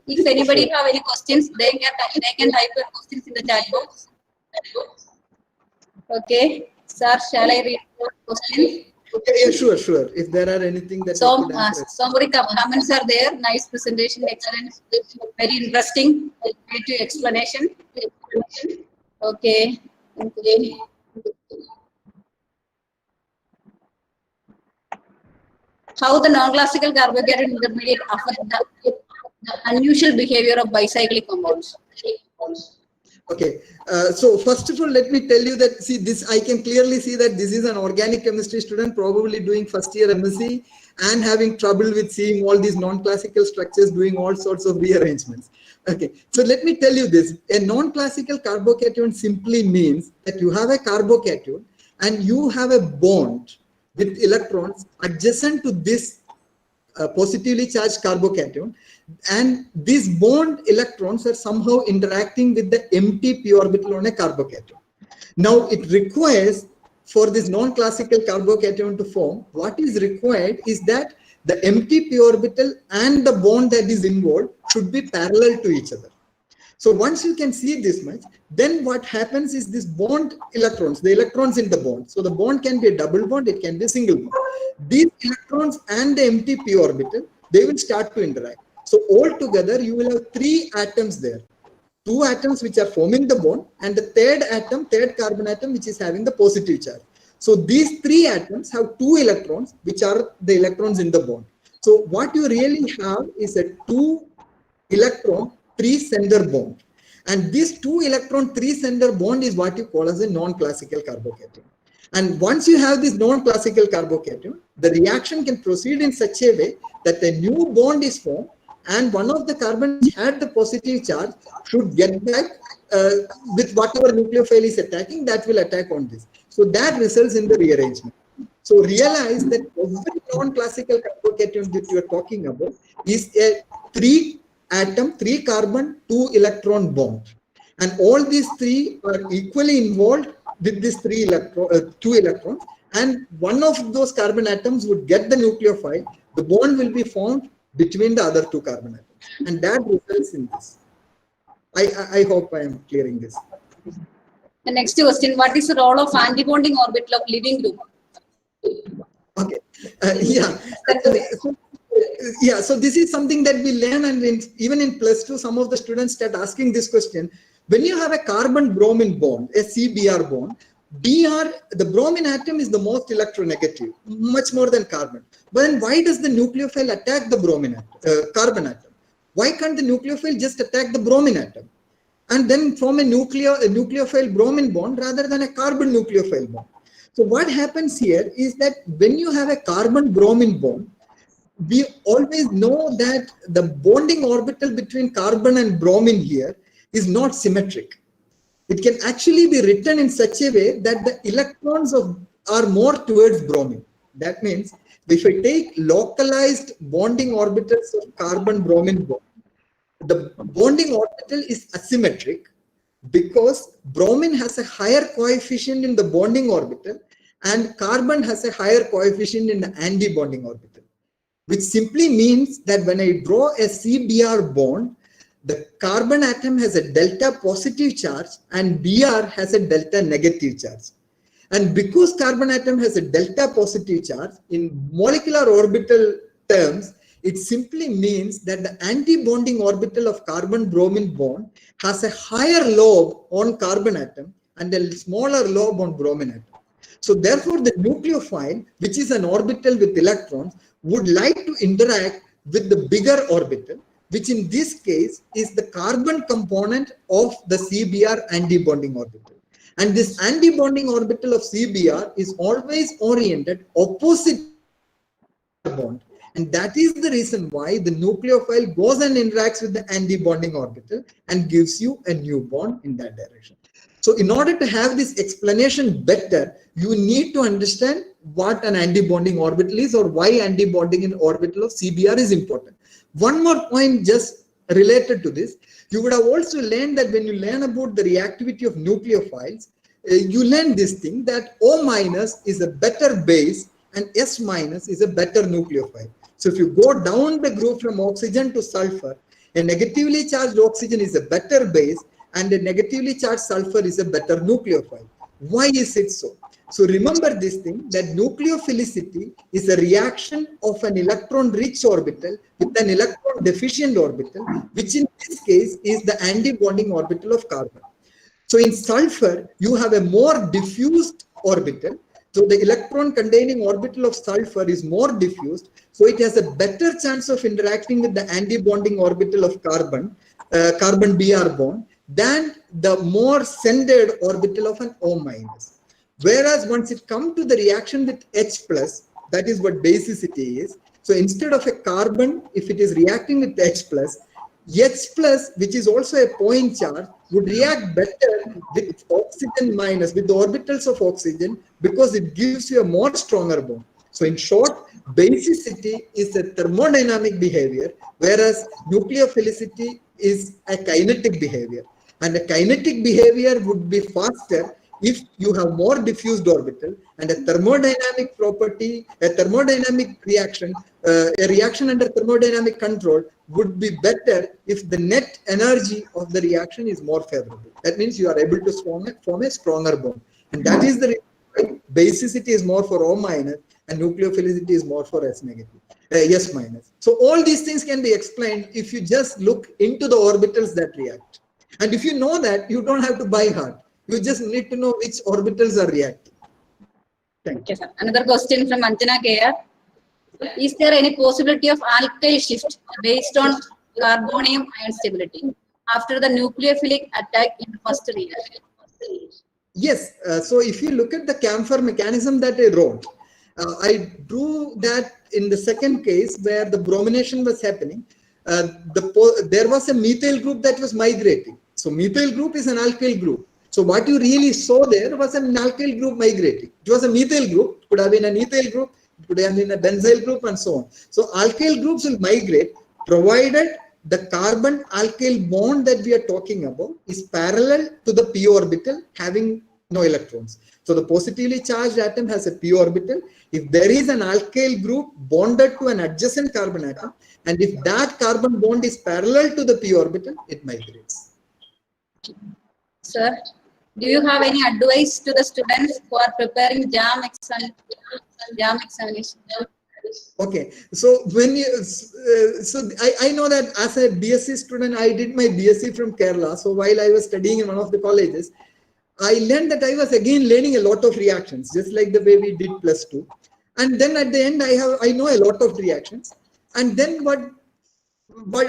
If anybody have any questions, they can type your questions in the chat box. Okay. Sir, shall I read your questions? Okay, yeah, sure. If there are anything that I could answer. Somebody comments are there. Nice presentation, excellent, very interesting, creative explanation. Okay. How the non-classical carbohydrate intermediate affect the unusual behavior of bicyclic compounds? Okay, so first of all, let me tell you that, see, this, I can clearly see that this is an organic chemistry student, probably doing first year MSc and having trouble with seeing all these non-classical structures, doing all sorts of rearrangements. Okay, so let me tell you this. A non-classical carbocation simply means that you have a carbocation and you have a bond with electrons adjacent to this positively charged carbocation, and these bond electrons are somehow interacting with the empty p orbital on a carbocation. Now it requires, for this non-classical carbocation to form, what is required is that the empty p orbital and the bond that is involved should be parallel to each other. So once you can see this much, then what happens is this bond electrons, the electrons in the bond. So the bond can be a double bond, it can be a single bond. These electrons and the empty p orbital, they will start to interact. So all together, you will have three atoms there. Two atoms which are forming the bond, and the third atom, third carbon atom, which is having the positive charge. So these three atoms have two electrons, which are the electrons in the bond. So what you really have is a 2-electron 3-center bond. And this 2-electron 3-center bond is what you call as a non-classical carbocation. And once you have this non-classical carbocation, the reaction can proceed in such a way that a new bond is formed, and one of the carbons which had the positive charge should get back with whatever nucleophile is attacking, that will attack on this. So that results in the rearrangement. So realize that every non-classical carbocation that you are talking about is a 3-atom, 3-carbon, 2-electron bond. And all these three are equally involved with this 2 electrons. And one of those carbon atoms would get the nucleophile. The bond will be formed between the other 2 carbon atoms. And that results in this. I hope I am clearing this. The next question, what is the role of antibonding orbital of living group? Okay. So this is something that we learn, and even in +2, some of the students start asking this question. When you have a carbon-bromine bond, a CBr bond, the bromine atom is the most electronegative, much more than carbon. But then why does the nucleophile attack the carbon atom? Why can't the nucleophile just attack the bromine atom and then form a nucleophile bromine bond rather than a carbon nucleophile bond? So what happens here is that when you have a carbon-bromine bond, we always know that the bonding orbital between carbon and bromine here is not symmetric. It can actually be written in such a way that the electrons are more towards bromine. That means if I take localized bonding orbitals of carbon-bromine bond, the bonding orbital is asymmetric because bromine has a higher coefficient in the bonding orbital and carbon has a higher coefficient in the anti-bonding orbital, which simply means that when I draw a CBr bond, the carbon atom has a delta positive charge and Br has a delta negative charge. And because carbon atom has a delta positive charge, in molecular orbital terms, it simply means that the anti-bonding orbital of carbon-bromine bond has a higher lobe on carbon atom and a smaller lobe on bromine atom. So therefore, the nucleophile, which is an orbital with electrons, would like to interact with the bigger orbital, which in this case is the carbon component of the CBr anti-bonding orbital. And this anti-bonding orbital of CBr is always oriented opposite bond. And that is the reason why the nucleophile goes and interacts with the anti-bonding orbital and gives you a new bond in that direction. So in order to have this explanation better, you need to understand what an anti-bonding orbital is or why anti-bonding in orbital of CBr is important. One more point just related to this, you would have also learned that when you learn about the reactivity of nucleophiles, you learn this thing that O minus is a better base and S minus is a better nucleophile. So if you go down the group from oxygen to sulfur, a negatively charged oxygen is a better base and a negatively charged sulfur is a better nucleophile. Why is it so? So remember this thing that nucleophilicity is a reaction of an electron-rich orbital with an electron-deficient orbital, which in this case is the anti-bonding orbital of carbon. So in sulfur, you have a more diffused orbital. So the electron-containing orbital of sulfur is more diffused. So it has a better chance of interacting with the anti-bonding orbital of carbon, carbon-Br bond, than the more centered orbital of an O minus. Whereas once it comes to the reaction with H plus, that is what basicity is. So instead of a carbon, if it is reacting with H plus, which is also a point charge, would react better with oxygen minus, with the orbitals of oxygen, because it gives you a more stronger bond. So in short, basicity is a thermodynamic behavior, whereas nucleophilicity is a kinetic behavior. And a kinetic behavior would be faster if you have more diffused orbital, and a thermodynamic property, a thermodynamic reaction, a reaction under thermodynamic control would be better if the net energy of the reaction is more favorable. That means you are able to form a stronger bond. And that is the reason why basicity is more for O minus and nucleophilicity is more for S negative, S minus. So all these things can be explained if you just look into the orbitals that react. And if you know that, you don't have to buy hard. You just need to know which orbitals are reacting. Thank you. Yes, sir. Another question from Anjana K.R. Is there any possibility of alkyl shift based on carbonium ion stability after the nucleophilic attack in the first reaction? Yes. So if you look at the camphor mechanism that I wrote, I drew that in the second case where the bromination was happening. There was a methyl group that was migrating. So methyl group is an alkyl group. So what you really saw there was an alkyl group migrating. It was a methyl group, it could have been an ethyl group, it could have been a benzyl group, and so on. So alkyl groups will migrate provided the carbon alkyl bond that we are talking about is parallel to the p orbital having no electrons. So the positively charged atom has a p orbital. If there is an alkyl group bonded to an adjacent carbon atom, and if that carbon bond is parallel to the p orbital, it migrates. Sir, do you have any advice to the students who are preparing JAM examination? Okay, so when you, I know that as a BSc student, I did my BSc from Kerala. So while I was studying in one of the colleges, I learned that I was again learning a lot of reactions, just like the way we did +2. And then at the end, I know a lot of reactions. And then but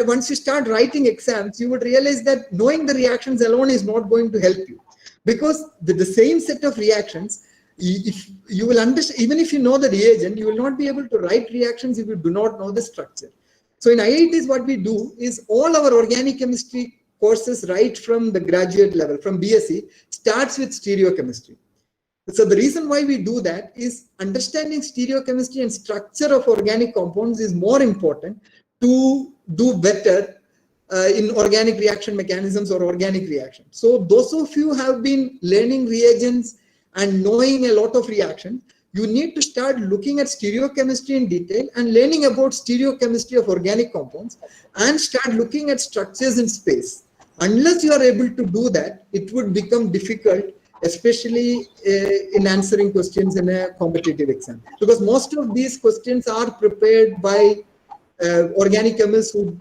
once you start writing exams, you would realize that knowing the reactions alone is not going to help you, because with the same set of reactions, if you will understand, even if you know the reagent, you will not be able to write reactions if you do not know the structure. So in IITs, what we do is all our organic chemistry courses right from the graduate level, from BSc, starts with stereochemistry. So the reason why we do that is understanding stereochemistry and structure of organic compounds is more important to do better in organic reaction mechanisms or organic reactions. So those of you who have been learning reagents and knowing a lot of reaction, you need to start looking at stereochemistry in detail and learning about stereochemistry of organic compounds and start looking at structures in space. Unless you are able to do that, it would become difficult, especially in answering questions in a competitive exam. Because most of these questions are prepared by organic chemists who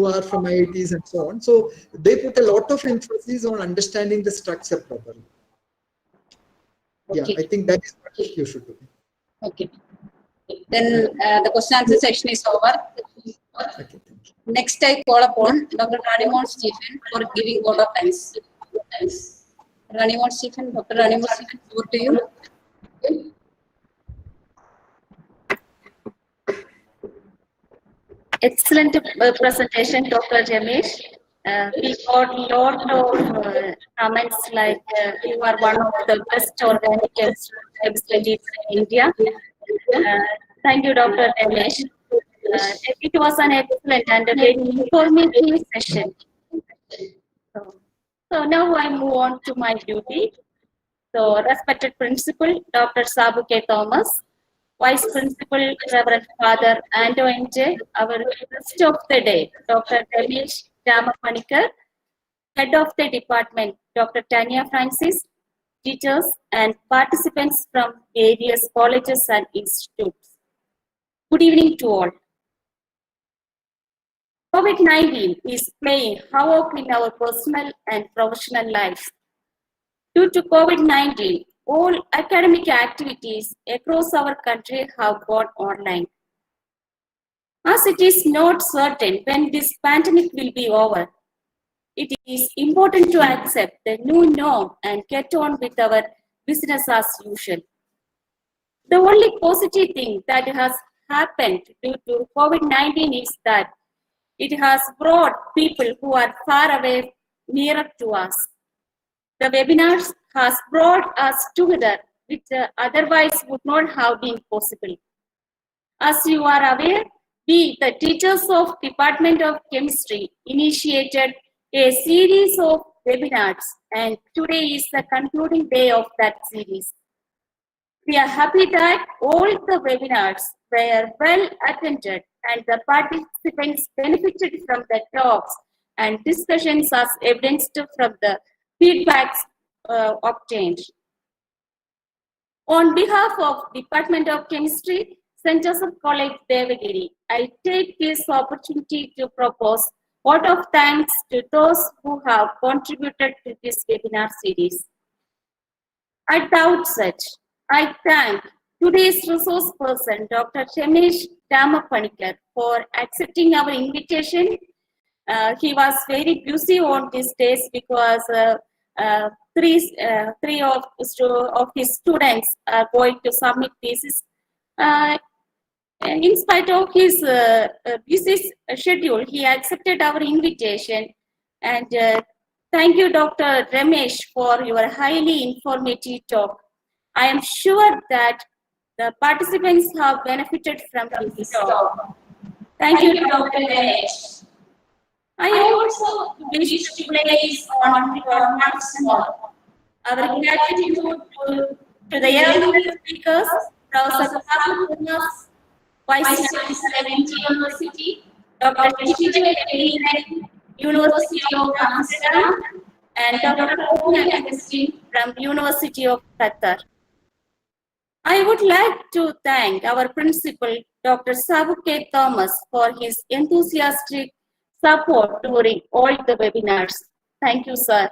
are from IITs and so on. So they put a lot of emphasis on understanding the structure properly. Yeah, Okay. I think that is what you should do. Okay. Then the question answer section is over. Okay, thank you. Next, I call upon Dr. Ranimon Stephen for giving vote of thanks. Ranimon Stephen, Dr. Ranimon Stephen, over to you. Excellent presentation, Dr. Ramesh. We got a lot of comments like you are one of the best organic chemists in India. Thank you, Dr. Ramesh. It was an excellent and a very informative session. So now I move on to my duty. So respected principal, Dr. Sabu K. Thomas, Vice Principal, Reverend Father Ando N.J., our guest of the day, Dr. Ramesh Ramapanicker, Head of the Department, Dr. Tanya Francis, teachers and participants from various colleges and institutes. Good evening to all. COVID-19 is playing havoc in our personal and professional lives. Due to COVID-19, all academic activities across our country have gone online. As it is not certain when this pandemic will be over, it is important to accept the new norm and get on with our business as usual. The only positive thing that has happened due to COVID-19 is that it has brought people who are far away nearer to us. The webinars has brought us together, which otherwise would not have been possible. As you are aware, we, the teachers of Department of Chemistry, initiated a series of webinars, and today is the concluding day of that series. We are happy that all the webinars were well attended and the participants benefited from the talks and discussions as evidenced from the feedbacks obtained. On behalf of Department of Chemistry, St. Joseph College, Devagiri, I take this opportunity to propose vote of thanks to those who have contributed to this webinar series. At the outset, I thank today's resource person, Dr. Ramesh Ramapanicker, for accepting our invitation. He was very busy on these days because three of his students are going to submit thesis. In spite of his busy schedule, he accepted our invitation. And thank you, Dr. Ramesh, for your highly informative talk. I am sure that the participants have benefited from this talk. Thank you, Dr. Ramesh. I also wish to place on record once more our gratitude to the earlier speakers, Professor Kanpur, Vice Chancellor of University, Dr. Calicut, University of Amsterdam, and Dr. Agustin from University of Qatar. I would like to thank our principal, Dr. Sabu K. Thomas, for his enthusiastic support during all the webinars. Thank you, sir.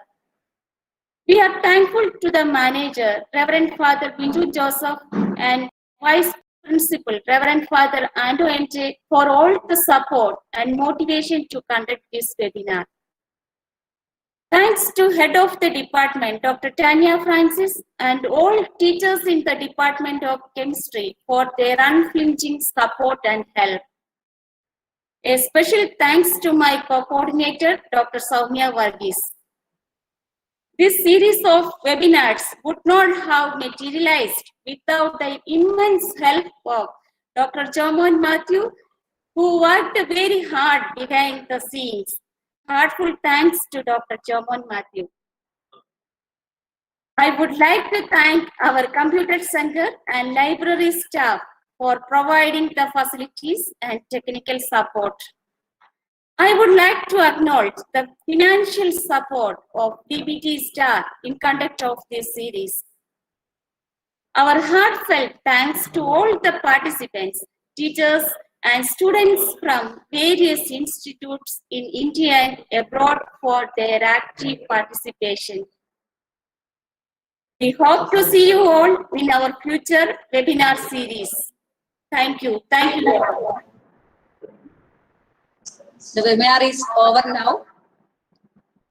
We are thankful to the manager, Reverend Father Bindu Joseph, and Vice Principal, Reverend Father Ando N.J., for all the support and motivation to conduct this webinar. Thanks thanks to Head of the Department, Dr. Tanya Francis, and all teachers in the Department of Chemistry for their unflinching support and help. A special thanks to my co-coordinator, Dr. Soumya Varghese. This series of webinars would not have materialized without the immense help of Dr. Jermon Matthew, who worked very hard behind the scenes. Heartful thanks to Dr. Jermon Matthew. I would like to thank our computer center and library staff for providing the facilities and technical support. I would like to acknowledge the financial support of DBT Star in conduct of this series. Our heartfelt thanks to all the participants, teachers, and students from various institutes in India and abroad for their active participation. We hope to see you all in our future webinar series. Thank you. Thank you. The webinar is over now.